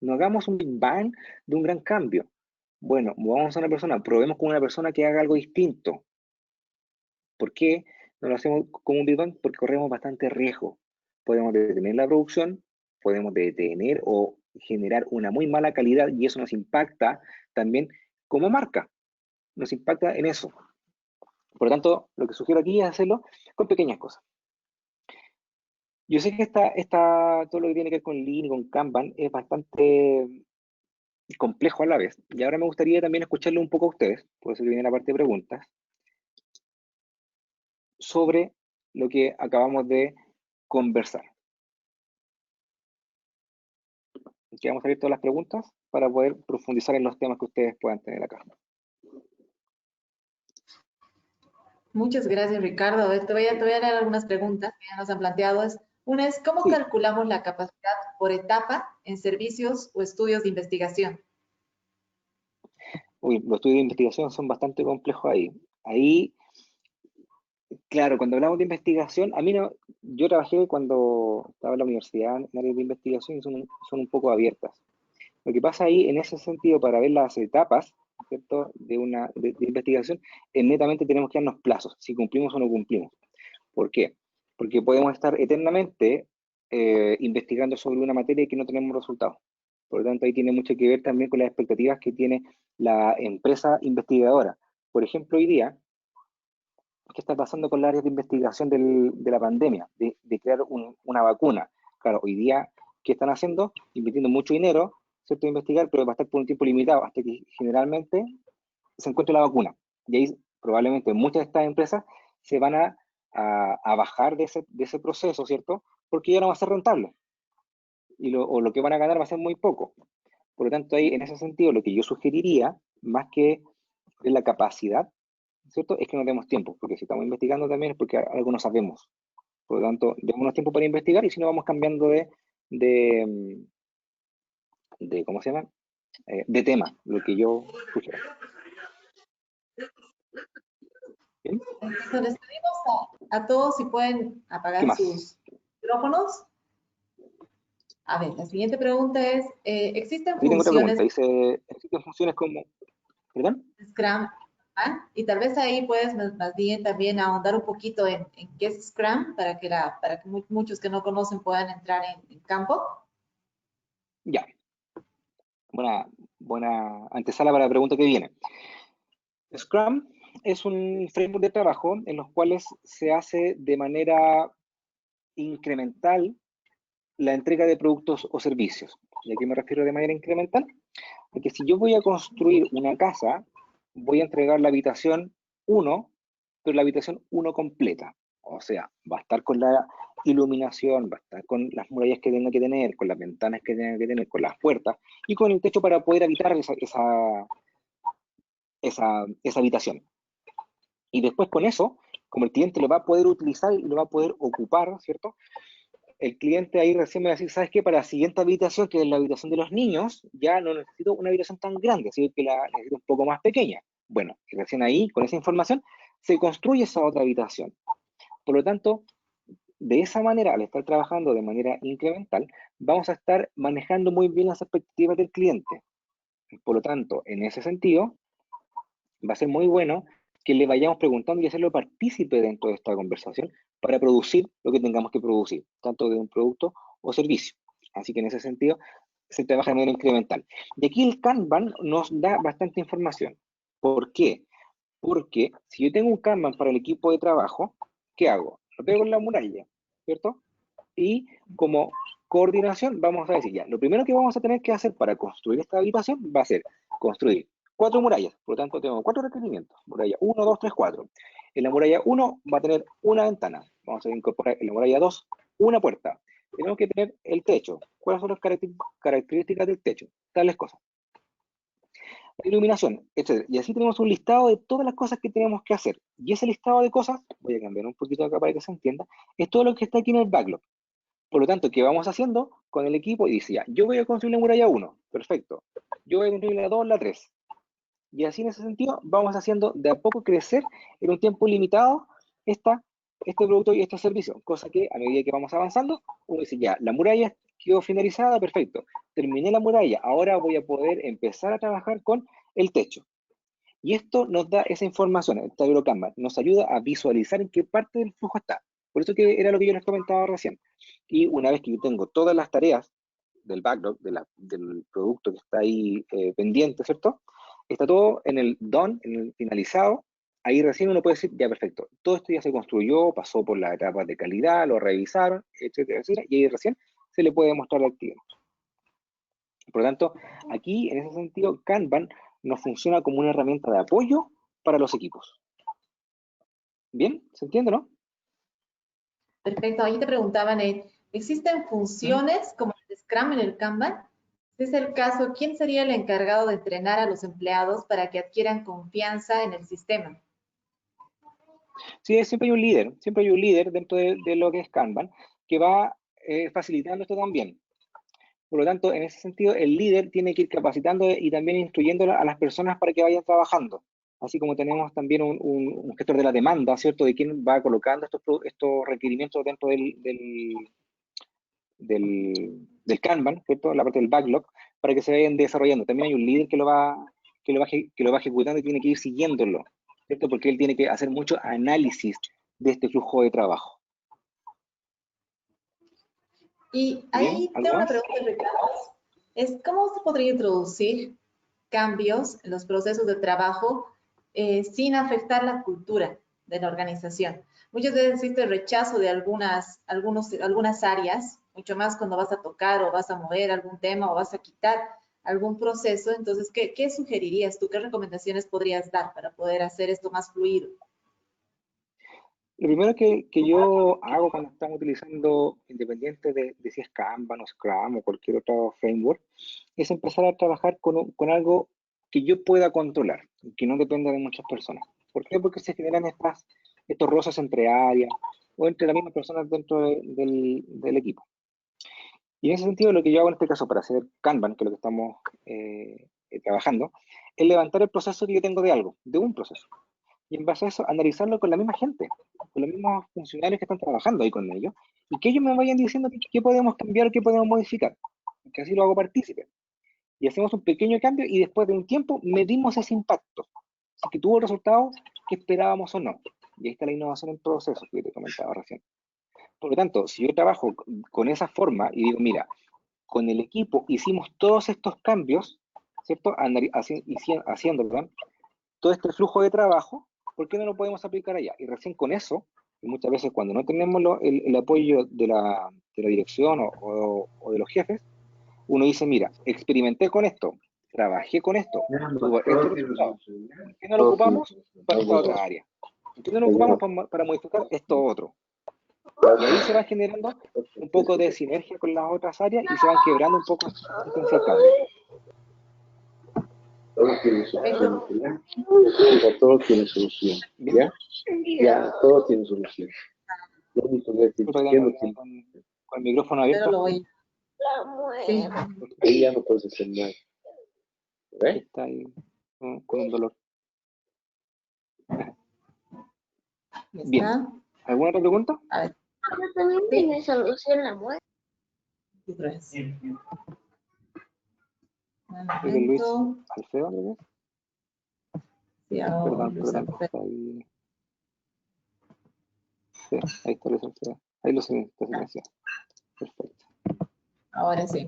No hagamos un Big Bang de un gran cambio. Bueno, movamos a una persona, probemos con una persona que haga algo distinto. ¿Por qué no lo hacemos como un Big Bang? Porque corremos bastante riesgo. Podemos detener la producción, podemos detener o generar una muy mala calidad y eso nos impacta también como marca. Nos impacta en eso. Por lo tanto, lo que sugiero aquí es hacerlo con pequeñas cosas. Yo sé que todo lo que tiene que ver con Lean y con Kanban es bastante complejo a la vez. Y ahora me gustaría también escucharle un poco a ustedes, por eso que viene la parte de preguntas, sobre lo que acabamos de conversar. Quedamos abiertos a las preguntas para poder profundizar en los temas que ustedes puedan tener acá. Muchas gracias, Ricardo. A ver, te voy a leer algunas preguntas que ya nos han planteado. Una es, ¿cómo Sí. calculamos la capacidad por etapa en servicios o estudios de investigación? Uy, los estudios de investigación son bastante complejos ahí. Ahí, claro, cuando hablamos de investigación, a mí no, yo trabajé cuando estaba en la universidad en áreas de investigación y son un poco abiertas. Lo que pasa ahí, en ese sentido, para ver las etapas, ¿cierto?, de investigación, netamente tenemos que darnos plazos, si cumplimos o no cumplimos. ¿Por qué? Porque podemos estar eternamente investigando sobre una materia y que no tenemos resultados. Por lo tanto, ahí tiene mucho que ver también con las expectativas que tiene la empresa investigadora. Por ejemplo, hoy día, ¿qué está pasando con las áreas de investigación de la pandemia? De crear una vacuna. Claro, hoy día, ¿qué están haciendo? Invirtiendo mucho dinero, ¿cierto? A investigar, pero va a estar por un tiempo limitado, hasta que generalmente se encuentre la vacuna. Y ahí probablemente muchas de estas empresas se van a bajar de ese proceso, ¿cierto? Porque ya no va a ser rentable. O lo que van a ganar va a ser muy poco. Por lo tanto, ahí, en ese sentido, lo que yo sugeriría, más que la capacidad, ¿cierto? Es que no tenemos tiempo, porque si estamos investigando también es porque algo no sabemos. Por lo tanto, démonos tiempo para investigar y si no vamos cambiando de ¿cómo se llama? De tema, lo que yo sugiero. ¿Bien? Entonces, les pedimos a todos si pueden ¿Qué apagar más? sus micrófonos. A ver, la siguiente pregunta es, ¿existen Yo tengo otra funciones pregunta. Dice, ¿existen funciones como, perdón? Scrum? Y tal vez ahí puedes más bien también ahondar un poquito en qué es Scrum para que muchos que no conocen puedan entrar en campo. Ya. Buena antesala para la pregunta que viene. Scrum es un framework de trabajo en los cuales se hace de manera incremental la entrega de productos o servicios. ¿Y a qué me refiero de manera incremental? Porque si yo voy a construir una casa, voy a entregar la habitación 1, pero la habitación 1 completa. O sea, va a estar con la iluminación, va a estar con las murallas que tenga que tener, con las ventanas que tenga que tener, con las puertas y con el techo para poder habitar esa habitación. Y después con eso, como el cliente lo va a poder utilizar y lo va a poder ocupar, ¿cierto? El cliente ahí recién me va a decir, ¿sabes qué? Para la siguiente habitación, que es la habitación de los niños, ya no necesito una habitación tan grande, así que la necesito un poco más pequeña. Bueno, y recién ahí, con esa información, se construye esa otra habitación. Por lo tanto, de esa manera, al estar trabajando de manera incremental, vamos a estar manejando muy bien las expectativas del cliente. Por lo tanto, en ese sentido, va a ser muy bueno que le vayamos preguntando y hacerlo partícipe dentro de esta conversación para producir lo que tengamos que producir, tanto de un producto o servicio. Así que en ese sentido se trabaja de manera incremental. Y aquí el Kanban nos da bastante información. ¿Por qué? Porque si yo tengo un Kanban para el equipo de trabajo, ¿qué hago? Lo pego en la muralla, ¿cierto? Y como coordinación vamos a decir ya, lo primero que vamos a tener que hacer para construir esta habitación va a ser construir 4 murallas, por lo tanto tengo 4 requerimientos, muralla 1, 2, 3, 4. En la muralla 1 va a tener una ventana, vamos a incorporar en la muralla 2 una puerta. Tenemos que tener el techo, ¿cuáles son las características del techo? Tales cosas. Iluminación, etc. Y así tenemos un listado de todas las cosas que tenemos que hacer. Y ese listado de cosas, voy a cambiar un poquito acá para que se entienda, es todo lo que está aquí en el backlog. Por lo tanto, ¿qué vamos haciendo con el equipo? Y dice ya, yo voy a construir la muralla 1, perfecto. Yo voy a construir la 2, la 3. Y así en ese sentido vamos haciendo de a poco crecer en un tiempo limitado este producto y este servicio. Cosa que a medida que vamos avanzando, uno dice ya, la muralla quedó finalizada, perfecto. Terminé la muralla, ahora voy a poder empezar a trabajar con el techo. Y esto nos da esa información, el tablero Kanban, nos ayuda a visualizar en qué parte del flujo está. Por eso que era lo que yo les comentaba recién. Y una vez que yo tengo todas las tareas del backlog, del producto que está ahí pendiente, ¿cierto? Está todo en el done, en el finalizado. Ahí recién uno puede decir, ya perfecto, todo esto ya se construyó, pasó por las etapas de calidad, lo revisaron, etcétera, etcétera, y ahí recién se le puede mostrar al cliente. Por lo tanto, aquí, en ese sentido, Kanban nos funciona como una herramienta de apoyo para los equipos. ¿Bien? ¿Se entiende, no? Perfecto. Ahí te preguntaban, ¿existen funciones como el Scrum en el Kanban? Si es el caso, ¿quién sería el encargado de entrenar a los empleados para que adquieran confianza en el sistema? Sí, siempre hay un líder dentro de lo que es Kanban que va facilitando esto también. Por lo tanto, en ese sentido, el líder tiene que ir capacitando y también instruyendo a las personas para que vayan trabajando. Así como tenemos también un gestor de la demanda, ¿cierto? De quién va colocando estos requerimientos dentro del Kanban, ¿cierto? La parte del backlog, para que se vayan desarrollando. También hay un líder que lo va ejecutando y tiene que ir siguiéndolo, ¿cierto? Porque él tiene que hacer mucho análisis de este flujo de trabajo. Y ¿Bien? ahí ¿Algo tengo una más? pregunta, Ricardo. ¿Cómo se podría introducir cambios en los procesos de trabajo sin afectar la cultura de la organización. Muchas veces existe rechazo de algunas áreas, mucho más cuando vas a tocar o vas a mover algún tema o vas a quitar algún proceso. Entonces, ¿qué sugerirías tú? ¿Qué recomendaciones podrías dar para poder hacer esto más fluido? Lo primero que yo hago cuando estamos utilizando, independiente de si es Kanban o Scrum o cualquier otro framework, es empezar a trabajar con algo que yo pueda controlar, que no dependa de muchas personas. ¿Por qué? Porque se generan estos roces entre áreas o entre las mismas personas dentro del equipo. Y en ese sentido, lo que yo hago en este caso para hacer Kanban, que es lo que estamos trabajando, es levantar el proceso que yo tengo de algo, de un proceso. Y en base a eso, analizarlo con la misma gente, con los mismos funcionarios que están trabajando ahí con ellos, y que ellos me vayan diciendo qué podemos cambiar, qué podemos modificar, que así lo hago partícipe. Y hacemos un pequeño cambio y después de un tiempo medimos ese impacto, si que tuvo el resultado que esperábamos o no. Y ahí está la innovación en procesos que te comentaba recién. Por lo tanto, si yo trabajo con esa forma y digo, mira, con el equipo hicimos todos estos cambios, ¿cierto? Haciendo, perdón, todo este flujo de trabajo, ¿por qué no lo podemos aplicar allá? Y recién con eso, y muchas veces cuando no tenemos el apoyo de la dirección o de los jefes, uno dice, mira, experimenté con esto, trabajé con esto, tuvo estos resultados. ¿Por qué no lo ocupamos para esta otra área? ¿Por qué no lo ocupamos para modificar esto otro? Y ahí se va generando un poco de sinergia con las otras áreas y se van quebrando un poco el cambio. Todo tiene solución, ¿ya? Todo tiene solución, ¿ya? Ya, todo tiene solución. Lo único que estoy diciendo es que con el micrófono abierto. Pero lo voy. Sí. ahí ya no puedes hacer nada. ¿Ves? Está ahí con un dolor. Bien. ¿Alguna otra pregunta? A ver. Pero también tiene solución la muerte. Luis Alfredo, ¿no? Sí, Perdón, Luis perdón. Alfredo. Está ahí. Sí, ahí está Luis Alfredo. Ahí lo silencio. Perfecto. Ahora sí.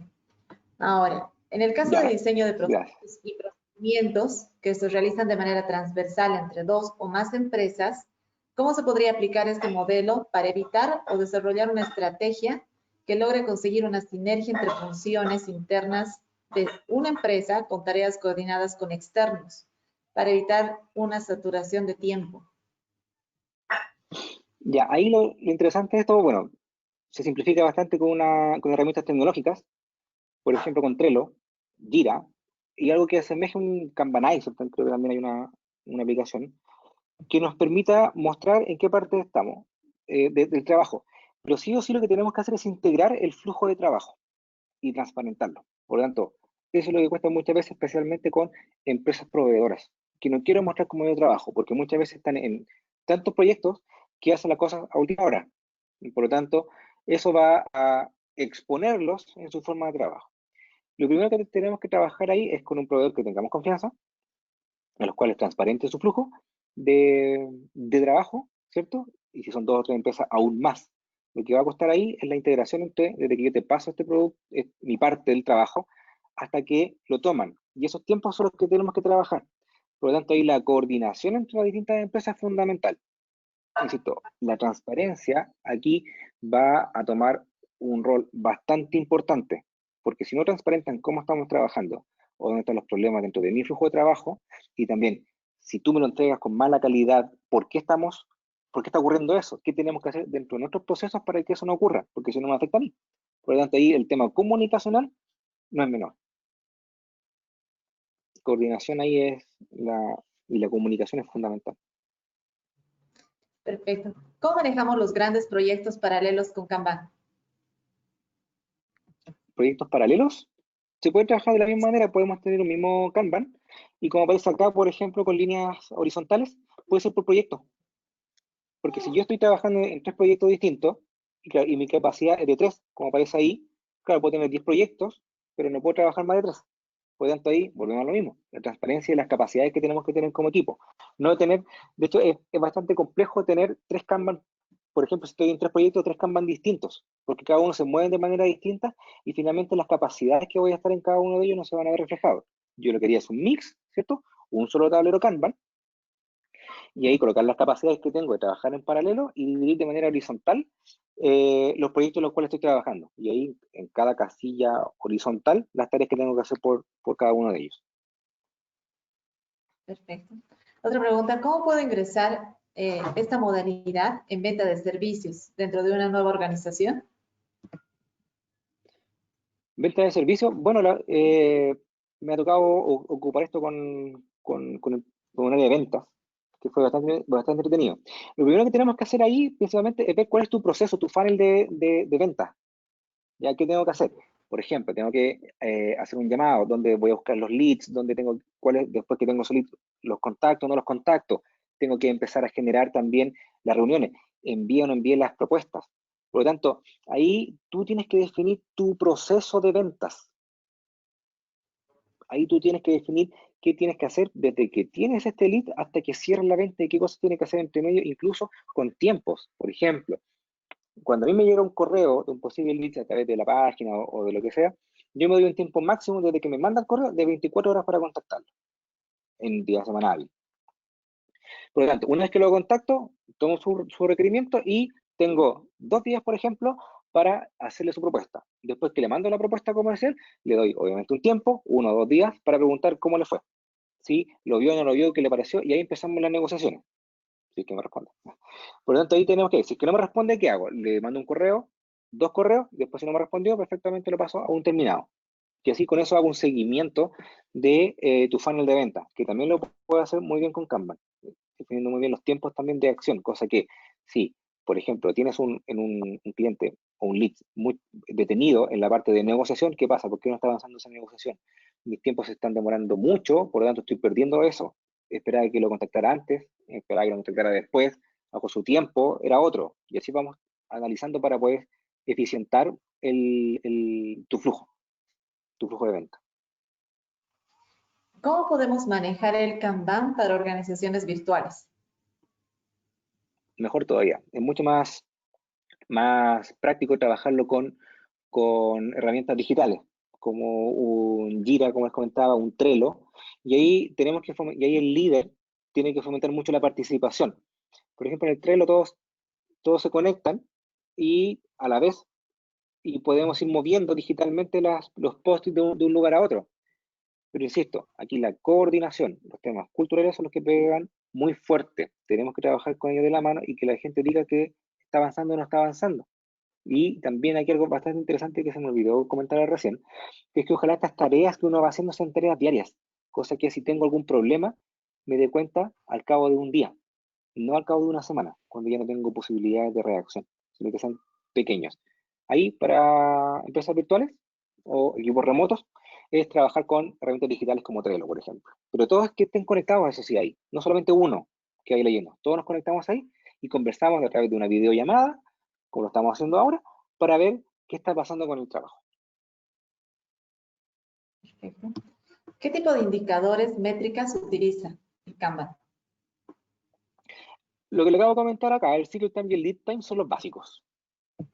Ahora, en el caso de diseño de procesos y procedimientos que se realizan de manera transversal entre dos o más empresas, ¿cómo se podría aplicar este modelo para evitar o desarrollar una estrategia que logre conseguir una sinergia entre funciones internas de una empresa con tareas coordinadas con externos, para evitar una saturación de tiempo? Ya, ahí lo interesante de esto, bueno, se simplifica bastante con herramientas tecnológicas, por ejemplo con Trello, Jira, y algo que asemeja un Kanbanizer, creo que también hay una aplicación, que nos permita mostrar en qué parte estamos del trabajo. Pero sí o sí lo que tenemos que hacer es integrar el flujo de trabajo y transparentarlo. Por lo tanto, eso es lo que cuesta muchas veces, especialmente con empresas proveedoras, que no quiero mostrar cómo yo trabajo, porque muchas veces están en tantos proyectos que hacen las cosas a última hora. Y por lo tanto, eso va a exponerlos en su forma de trabajo. Lo primero que tenemos que trabajar ahí es con un proveedor que tengamos confianza, en los cuales transparente su flujo de trabajo, ¿cierto? Y si son dos o tres empresas, aún más. Lo que va a costar ahí es la integración desde que yo te paso este producto, mi parte del trabajo, hasta que lo toman. Y esos tiempos son los que tenemos que trabajar. Por lo tanto, ahí la coordinación entre las distintas empresas es fundamental. Insisto, la transparencia aquí va a tomar un rol bastante importante, porque si no transparentan cómo estamos trabajando o dónde están los problemas dentro de mi flujo de trabajo, y también si tú me lo entregas con mala calidad, ¿por qué está ocurriendo eso? ¿Qué tenemos que hacer dentro de nuestros procesos para que eso no ocurra? Porque si no me afecta a mí. Por lo tanto, ahí el tema comunicacional no es menor. Coordinación ahí y la comunicación es fundamental. Perfecto. ¿Cómo manejamos los grandes proyectos paralelos con Kanban? Proyectos paralelos, se puede trabajar de la misma manera, podemos tener un mismo Kanban, y como aparece acá, por ejemplo, con líneas horizontales, puede ser por proyecto. Porque si yo estoy trabajando en 3 proyectos distintos, y mi capacidad es de 3, como aparece ahí, claro, puedo tener 10 proyectos, pero no puedo trabajar más de 3. Por lo tanto, ahí volvemos a lo mismo, la transparencia y las capacidades que tenemos que tener como equipo. De hecho, es bastante complejo tener 3 Kanban. Por ejemplo, si estoy en 3 proyectos, 3 Kanban distintos, porque cada uno se mueve de manera distinta y finalmente las capacidades que voy a estar en cada uno de ellos no se van a ver reflejados. Yo lo que quería es un mix, ¿cierto? Un solo tablero Kanban, y ahí colocar las capacidades que tengo de trabajar en paralelo y dividir de manera horizontal los proyectos en los cuales estoy trabajando. Y ahí en cada casilla horizontal las tareas que tengo que hacer por cada uno de ellos. Perfecto. Otra pregunta, ¿cómo puedo ingresar esta modalidad en venta de servicios dentro de una nueva organización? Venta de servicios, bueno, me ha tocado ocupar esto con un área de ventas, que fue bastante entretenido. Lo primero que tenemos que hacer ahí, principalmente, es ver cuál es tu proceso, tu funnel de venta. ¿Ya? ¿Qué tengo que hacer? Por ejemplo, tengo que hacer un llamado donde voy a buscar los leads, donde tengo, después que tengo esos leads, los contactos, no los contactos. Tengo que empezar a generar también las reuniones. Envío o no envíe las propuestas. Por lo tanto, ahí tú tienes que definir tu proceso de ventas. Ahí tú tienes que definir qué tienes que hacer desde que tienes este lead hasta que cierras la venta y qué cosas tienes que hacer entre medio, incluso con tiempos. Por ejemplo, cuando a mí me llega un correo de un posible lead a través de la página o de lo que sea, yo me doy un tiempo máximo desde que me manda el correo de 24 horas para contactarlo en día semanal. Por lo tanto, una vez que lo contacto, tomo su requerimiento y tengo 2 días, por ejemplo, para hacerle su propuesta. Después que le mando la propuesta comercial, le doy obviamente un tiempo, 1 o 2 días, para preguntar cómo le fue. Si lo vio o no lo vio, qué le pareció, y ahí empezamos las negociaciones. Si es que me responde. Por lo tanto, ahí tenemos que, si es que no me responde, ¿qué hago? Le mando un correo, 2 correos, después si no me respondió, perfectamente lo paso a un terminado. Y así con eso hago un seguimiento de tu funnel de venta, que también lo puedo hacer muy bien con Kanban, definiendo muy bien los tiempos también de acción, cosa que si, por ejemplo, tienes un cliente o un lead muy detenido en la parte de negociación, ¿qué pasa? ¿Por qué no está avanzando esa negociación? Mis tiempos se están demorando mucho, por lo tanto estoy perdiendo eso. Esperaba que lo contactara antes, esperaba que lo contactara después, bajo su tiempo, era otro. Y así vamos analizando para poder eficientar tu flujo de venta. ¿Cómo podemos manejar el Kanban para organizaciones virtuales? Mejor todavía, es mucho más práctico trabajarlo con herramientas digitales, como un Jira, como les comentaba, un Trello, y ahí el líder tiene que fomentar mucho la participación. Por ejemplo, en el Trello todos se conectan y a la vez y podemos ir moviendo digitalmente los post-its de un lugar a otro. Pero insisto, aquí la coordinación, los temas culturales son los que pegan muy fuerte. Tenemos que trabajar con ellos de la mano y que la gente diga que está avanzando o no está avanzando. Y también hay algo bastante interesante que se me olvidó comentar recién, que es que ojalá estas tareas que uno va haciendo sean tareas diarias, cosa que si tengo algún problema me dé cuenta al cabo de un día, no al cabo de una semana, cuando ya no tengo posibilidades de reacción, sino que sean pequeños. Ahí, para empresas virtuales o equipos remotos, es trabajar con herramientas digitales como Trello, por ejemplo. Pero todos que estén conectados, eso sí hay, no solamente uno que vaya leyendo, todos nos conectamos ahí y conversamos a través de una videollamada, como lo estamos haciendo ahora, para ver qué está pasando con el trabajo. Perfecto. ¿Qué tipo de indicadores, métricas utiliza el Kanban? Lo que le acabo de comentar acá, el cycle time y el lead time son los básicos.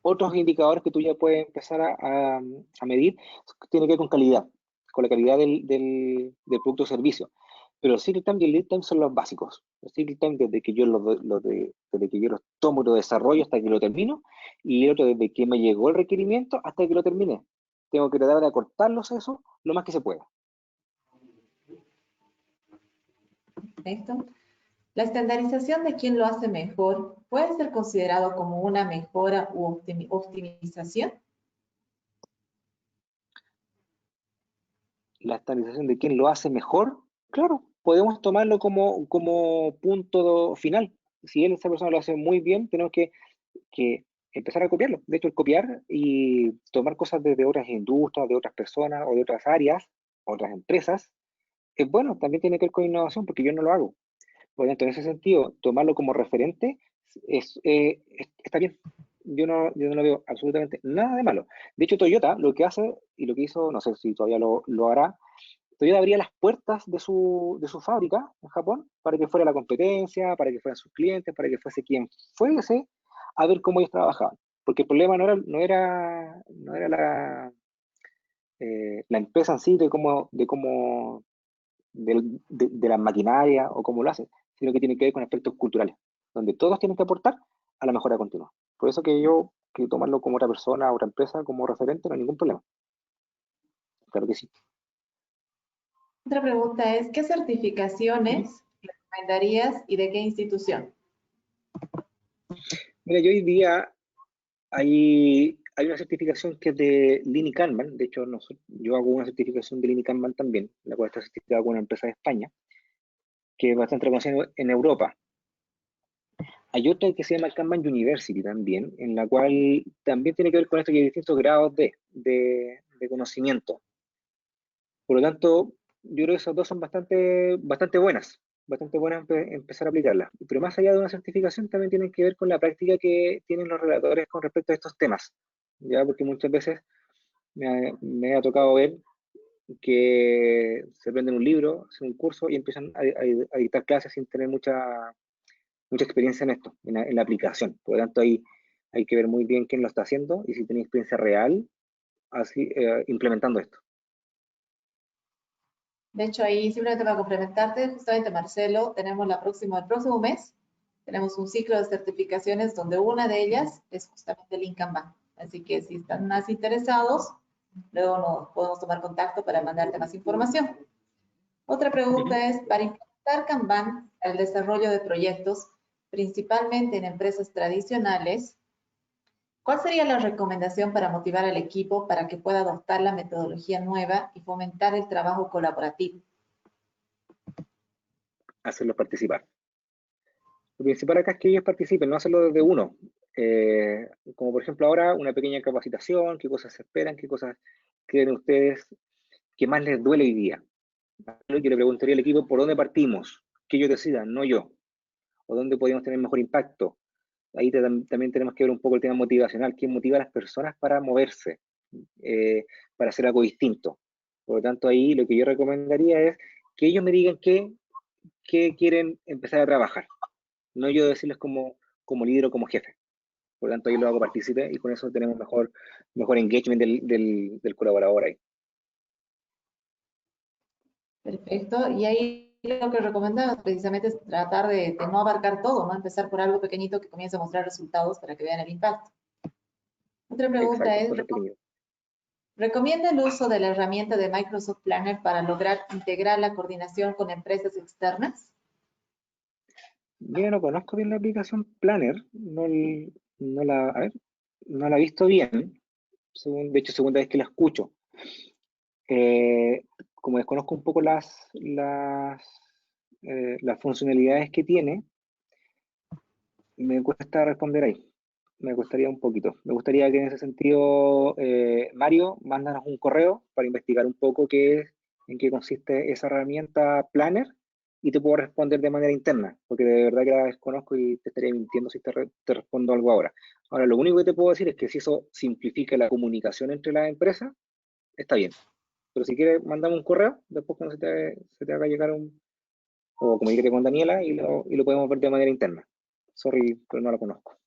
Otros indicadores que tú ya puedes empezar a medir tienen que ver con la calidad del producto o servicio. Pero el cycle time y el lead time son los básicos. El cycle time desde que yo desde que yo los tomo y lo desarrollo hasta que lo termino, y el otro desde que me llegó el requerimiento hasta que lo terminé. Tengo que tratar de acortarlos eso lo más que se pueda. Perfecto. ¿La estandarización de quién lo hace mejor puede ser considerado como una mejora u optimización? La estandarización de quién lo hace mejor, claro, podemos tomarlo como punto final. Si esa persona lo hace muy bien, tenemos que empezar a copiarlo. De hecho, el copiar y tomar cosas de otras industrias, de otras personas o de otras áreas, otras empresas, es bueno, también tiene que ver con innovación, porque yo no lo hago. Por lo tanto, en ese sentido, tomarlo como referente está bien. Yo no lo veo absolutamente nada de malo. De hecho, Toyota lo que hace, y lo que hizo, no sé si todavía lo hará, Toyota abría las puertas de su fábrica en Japón para que fuera la competencia, para que fueran sus clientes, para que fuese quien fuese a ver cómo ellos trabajaban. Porque el problema no era la empresa en sí, de cómo de la maquinaria o cómo lo hacen, sino que tiene que ver con aspectos culturales, donde todos tienen que aportar a la mejora continua. Por eso que yo quiero tomarlo como otra persona, otra empresa, como referente, no hay ningún problema. Claro que sí. Otra pregunta es, ¿qué certificaciones recomendarías y de qué institución? Mira, yo hoy día hay una certificación que es de Lean y Kanban. De hecho, yo hago una certificación de Lean y Kanban también, la cual está certificada con una empresa de España, que es bastante reconocida en Europa. Hay otra que se llama Kanban University también, en la cual también tiene que ver con esto, que hay distintos grados de conocimiento. Por lo tanto, yo creo que esas dos son bastante buenas empezar a aplicarlas. Pero más allá de una certificación, también tienen que ver con la práctica que tienen los relatores con respecto a estos temas, ¿ya? Porque muchas veces me ha tocado ver que se prenden un libro, hacen un curso y empiezan a dictar clases sin tener mucha experiencia en esto, en la aplicación. Por lo tanto, ahí hay que ver muy bien quién lo está haciendo y si tiene experiencia real así, implementando esto. De hecho, ahí simplemente para complementarte, justamente Marcelo, tenemos el próximo mes, tenemos un ciclo de certificaciones donde una de ellas es justamente el Lean Kanban. Así que si están más interesados, luego nos podemos tomar contacto para mandarte más información. Otra pregunta es, para implementar Kanban para el desarrollo de proyectos, principalmente en empresas tradicionales, ¿cuál sería la recomendación para motivar al equipo para que pueda adoptar la metodología nueva y fomentar el trabajo colaborativo? Hacerlos participar. Lo principal acá es que ellos participen, no hacerlo desde uno. Como por ejemplo ahora, una pequeña capacitación, qué cosas se esperan, qué cosas creen ustedes que más les duele hoy día. Yo le preguntaría al equipo por dónde partimos, que ellos decidan, no yo, o dónde podríamos tener mejor impacto. Ahí también tenemos que ver un poco el tema motivacional, quién motiva a las personas para moverse, para hacer algo distinto. Por lo tanto, ahí lo que yo recomendaría es que ellos me digan qué quieren empezar a trabajar, no yo decirles como líder o como jefe. Por lo tanto, ahí lo hago partícipe y con eso tenemos mejor engagement del colaborador ahí. Perfecto. Y ahí lo que recomendamos precisamente es tratar de no abarcar todo, ¿no? Empezar por algo pequeñito que comience a mostrar resultados para que vean el impacto. Otra pregunta Exacto, es, ¿recomienda el uso de la herramienta de Microsoft Planner para lograr integrar la coordinación con empresas externas? Mira, no conozco bien la aplicación Planner, no la he visto bien, de hecho, segunda vez que la escucho. Como desconozco un poco las funcionalidades que tiene, me cuesta responder ahí. Me costaría un poquito. Me gustaría que en ese sentido, Mario, mándanos un correo para investigar un poco en qué consiste esa herramienta Planner y te puedo responder de manera interna, porque de verdad que la desconozco y te estaría mintiendo si te respondo algo ahora. Ahora, lo único que te puedo decir es que si eso simplifica la comunicación entre las empresas, está bien. Pero si quieres, mandame un correo, después cuando se te haga llegar o comunícate con Daniela y lo podemos ver de manera interna. Sorry, pero no la conozco.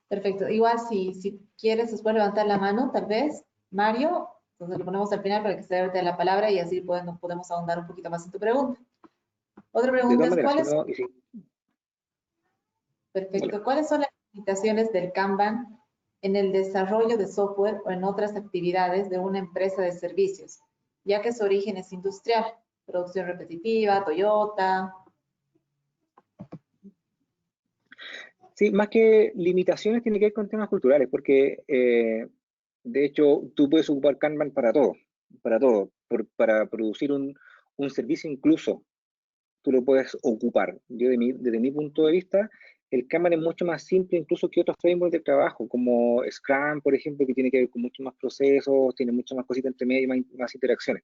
Perfecto. Igual si quieres después levantar la mano, tal vez, Mario, entonces lo ponemos al final para que se dé la palabra y así podemos ahondar un poquito más en tu pregunta. Otra pregunta es, perfecto, ¿cuáles son las limitaciones del Kanban en el desarrollo de software o en otras actividades de una empresa de servicios, ya que su origen es industrial, producción repetitiva, Toyota? Sí, más que limitaciones tiene que ver con temas culturales, porque de hecho tú puedes ocupar Kanban para todo, para producir un servicio incluso, tú lo puedes ocupar. Yo desde mi punto de vista, el Kanban es mucho más simple incluso que otros frameworks de trabajo, como Scrum, por ejemplo, que tiene que ver con muchos más procesos, tiene muchas más cositas entre medio y más interacciones.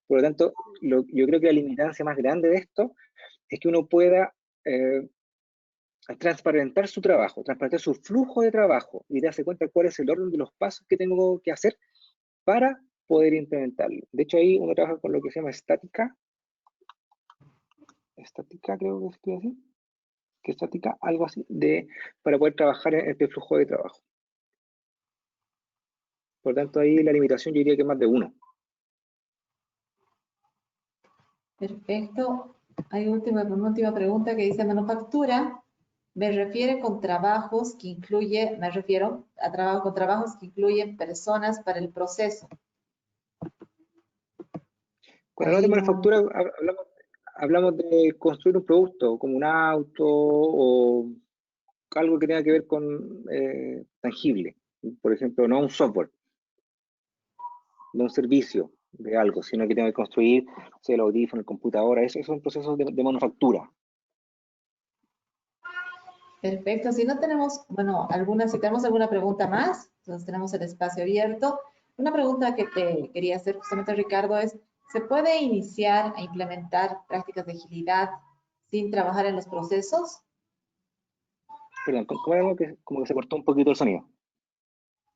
Por lo tanto, yo creo que la limitancia más grande de esto es que uno pueda transparentar su trabajo, transparentar su flujo de trabajo y darse cuenta cuál es el orden de los pasos que tengo que hacer para poder implementarlo. De hecho, ahí uno trabaja con lo que se llama estática creo que estoy así, que estática, algo así, para poder trabajar en este flujo de trabajo. Por lo tanto, ahí la limitación yo diría que es más de uno. Perfecto. Hay una última pregunta que dice, manufactura, me refiero a trabajos que incluyen personas para el proceso. Cuando hablamos de manufactura, hablamos de construir un producto, como un auto o algo que tenga que ver con tangible. Por ejemplo, no un software, no un servicio de algo, sino que tenga que construir, o sea, el audífono, el computadora, esos son procesos de manufactura. Perfecto. Si no tenemos, bueno, si tenemos alguna pregunta más, entonces tenemos el espacio abierto. Una pregunta que te quería hacer justamente, Ricardo, es, ¿se puede iniciar a implementar prácticas de agilidad sin trabajar en los procesos? Perdón, ¿cómo era que como que se cortó un poquito el sonido?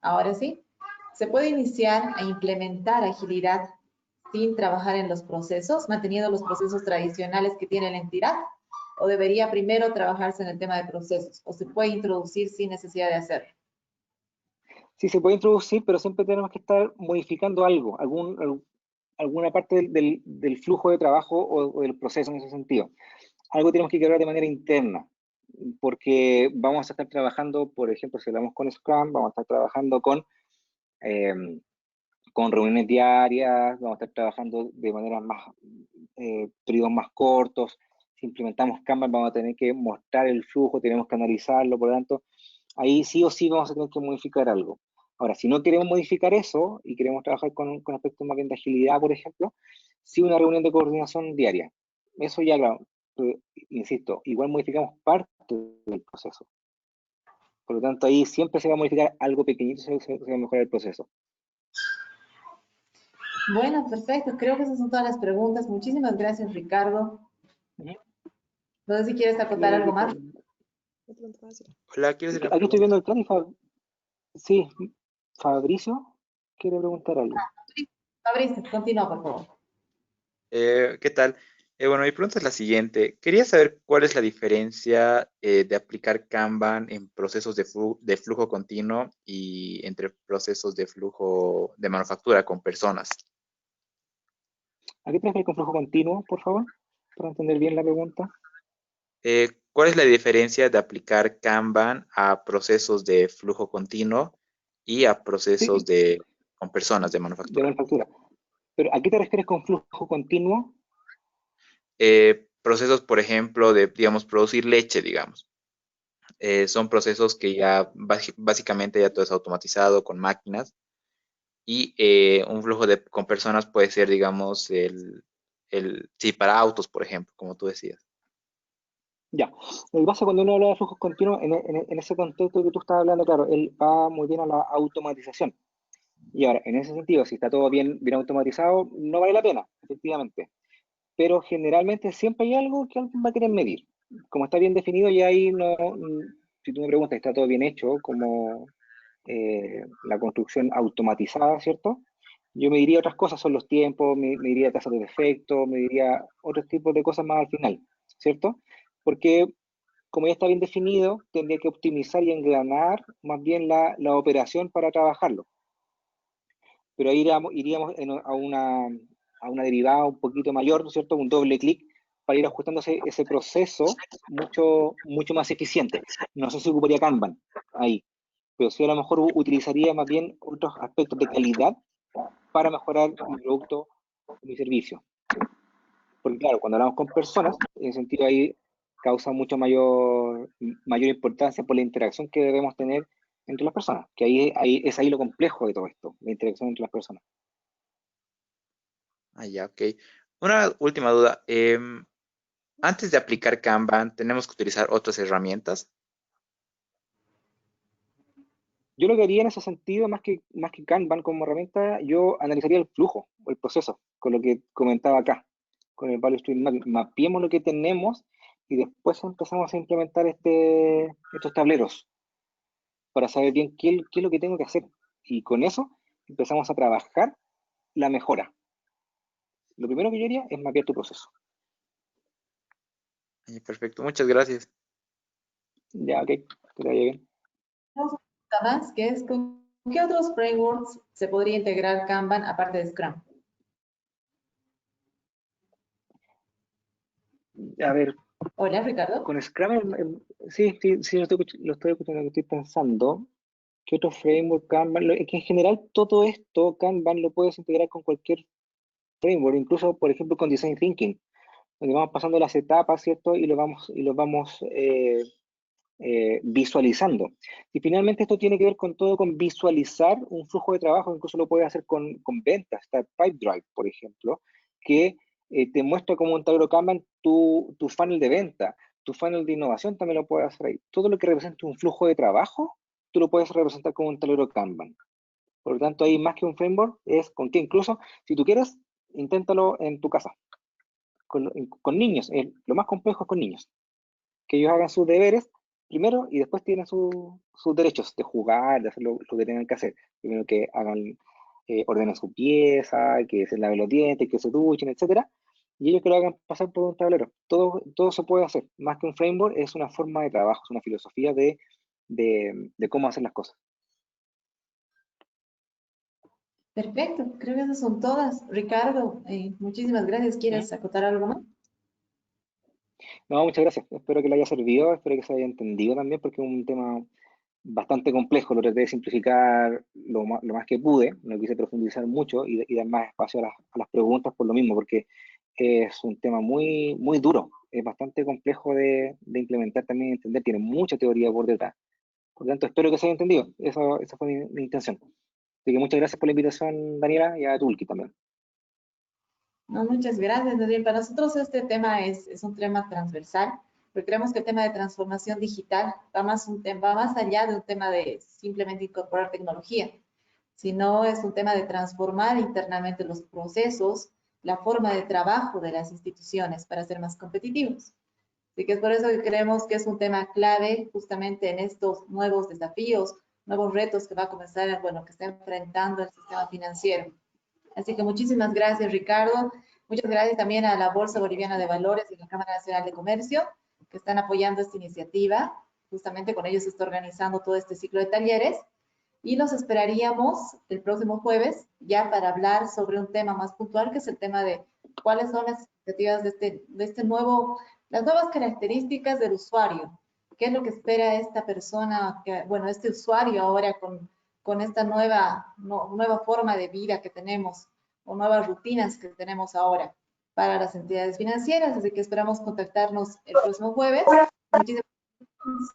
Ahora sí. ¿Se puede iniciar a implementar agilidad sin trabajar en los procesos, manteniendo los procesos tradicionales que tiene la entidad? ¿O debería primero trabajarse en el tema de procesos? ¿O se puede introducir sin necesidad de hacerlo? Sí, se puede introducir, pero siempre tenemos que estar modificando algo, alguna parte del flujo de trabajo o del proceso en ese sentido. Algo tenemos que crear de manera interna, porque vamos a estar trabajando, por ejemplo, si hablamos con Scrum, vamos a estar trabajando con reuniones diarias, vamos a estar trabajando de manera más, periodos más cortos. Si implementamos Kanban, vamos a tener que mostrar el flujo, tenemos que analizarlo, por lo tanto, ahí sí o sí vamos a tener que modificar algo. Ahora, si no queremos modificar eso y queremos trabajar con aspectos más bien de agilidad, por ejemplo, sí una reunión de coordinación diaria. Eso ya, claro, insisto, igual modificamos parte del proceso. Por lo tanto, ahí siempre se va a modificar algo pequeñito, se va a mejorar el proceso. Bueno, perfecto. Creo que esas son todas las preguntas. Muchísimas gracias, Ricardo. No sé si quieres acotar algo más. Hola, ¿quieres hacer una Aquí estoy pregunta? viendo el plan y sí, Fabricio quiere preguntar algo. Fabricio, continúa, por favor. ¿Qué tal? Bueno, mi pregunta es la siguiente. Quería saber cuál es la diferencia de aplicar Kanban en procesos de flujo continuo y entre procesos de flujo de manufactura con personas. ¿A qué te refieres con flujo continuo, por favor? Para entender bien la pregunta. ¿Cuál es la diferencia de aplicar Kanban a procesos de flujo continuo y a procesos Sí, con personas de de manufactura? manufactura. Pero ¿a qué te refieres con flujo continuo? Procesos, por ejemplo, de, digamos, producir leche, digamos. Son procesos que ya básicamente ya todo es automatizado con máquinas y un flujo con personas puede ser, digamos, sí, para autos, por ejemplo, como tú decías. Ya. Lo que pasa cuando uno habla de flujos continuos, en ese contexto que tú estás hablando, claro, él va muy bien a la automatización. Y ahora, en ese sentido, si está todo bien automatizado, no vale la pena, efectivamente. Pero generalmente siempre hay algo que alguien va a querer medir. Como está bien definido, y ahí no, si tú me preguntas, está todo bien hecho, como la construcción automatizada, ¿cierto? Yo me diría otras cosas, son los tiempos, me diría tasas de defecto, me diría otros tipos de cosas más al final, ¿cierto? Porque como ya está bien definido, tendría que optimizar y engranar más bien la operación para trabajarlo. Pero ahí iríamos a una derivada un poquito mayor, ¿no es cierto? Un doble clic para ir ajustándose ese proceso mucho más eficiente. No sé si ocuparía Kanban ahí, pero sí a lo mejor utilizaría más bien otros aspectos de calidad para mejorar mi producto o mi servicio. Porque claro, cuando hablamos con personas, en ese sentido ahí causa mucho mayor importancia por la interacción que debemos tener entre las personas, que ahí es ahí lo complejo de todo esto, la interacción entre las personas. Ah, ya, ok. Una última duda. Antes de aplicar Kanban, ¿tenemos que utilizar otras herramientas? Yo lo que haría en ese sentido, más que Kanban como herramienta, yo analizaría el flujo o el proceso, con lo que comentaba acá, con el Value Stream Mapping. Mapeemos lo que tenemos y después empezamos a implementar estos tableros para saber bien qué es lo que tengo que hacer. Y con eso empezamos a trabajar la mejora. Lo primero que yo haría es mapear tu proceso. Perfecto, muchas gracias. Ya, ok, que te vaya bien. Tenemos una pregunta más, que es, ¿con qué otros frameworks se podría integrar Kanban aparte de Scrum? A ver, Hola, Ricardo. con Scrum, sí, lo estoy escuchando, lo estoy pensando. ¿Qué otro framework? Kanban. Es que en general todo esto, Kanban lo puedes integrar con cualquier framework, incluso, por ejemplo, con Design Thinking, donde vamos pasando las etapas, ¿cierto? Y lo vamos visualizando. Y finalmente esto tiene que ver con todo, con visualizar un flujo de trabajo, incluso lo puedes hacer con ventas, está Pipedrive, por ejemplo, que te muestra como un tablero Kanban tu funnel de venta, tu funnel de innovación también lo puedes hacer ahí. Todo lo que representa un flujo de trabajo, tú lo puedes representar como un tablero Kanban. Por lo tanto, ahí más que un framework, es con que incluso, si tú quieres, inténtalo en tu casa, con niños. Lo más complejo es con niños, que ellos hagan sus deberes primero y después tienen sus derechos de jugar, de hacer lo que tengan que hacer. Primero que hagan, ordenen su pieza, que se laven los dientes, que se duchen, etcétera. Y ellos que lo hagan pasar por un tablero. Todo se puede hacer. Más que un framework, es una forma de trabajo, es una filosofía de cómo hacer las cosas. Perfecto, creo que esas son todas. Ricardo, muchísimas gracias. ¿Quieres acotar algo más? No, muchas gracias. Espero que le haya servido, espero que se haya entendido también, porque es un tema bastante complejo. Lo traté de simplificar lo más que pude, no quise profundizar mucho y dar más espacio a las preguntas por lo mismo, porque es un tema muy, muy duro, es bastante complejo de implementar también y entender, tiene mucha teoría por detrás. Por lo tanto, espero que se haya entendido. Esa fue mi intención. Así que muchas gracias por la invitación, Daniela, y a Tulki también. No, muchas gracias, Nadine. Para nosotros este tema es un tema transversal, porque creemos que el tema de transformación digital va más allá de un tema de simplemente incorporar tecnología, sino es un tema de transformar internamente los procesos, la forma de trabajo de las instituciones para ser más competitivos. Así que es por eso que creemos que es un tema clave justamente en estos nuevos desafíos, nuevos retos que va a comenzar, bueno, que está enfrentando el sistema financiero. Así que muchísimas gracias, Ricardo. Muchas gracias también a la Bolsa Boliviana de Valores y la Cámara Nacional de Comercio, que están apoyando esta iniciativa. Justamente con ellos se está organizando todo este ciclo de talleres. Y los esperaríamos el próximo jueves ya para hablar sobre un tema más puntual, que es el tema de cuáles son las expectativas de este nuevo, las nuevas características del usuario. ¿Qué es lo que espera esta persona, bueno, este usuario ahora con esta nueva forma de vida que tenemos o nuevas rutinas que tenemos ahora para las entidades financieras? Así que esperamos contactarnos el próximo jueves. Muchísimas gracias.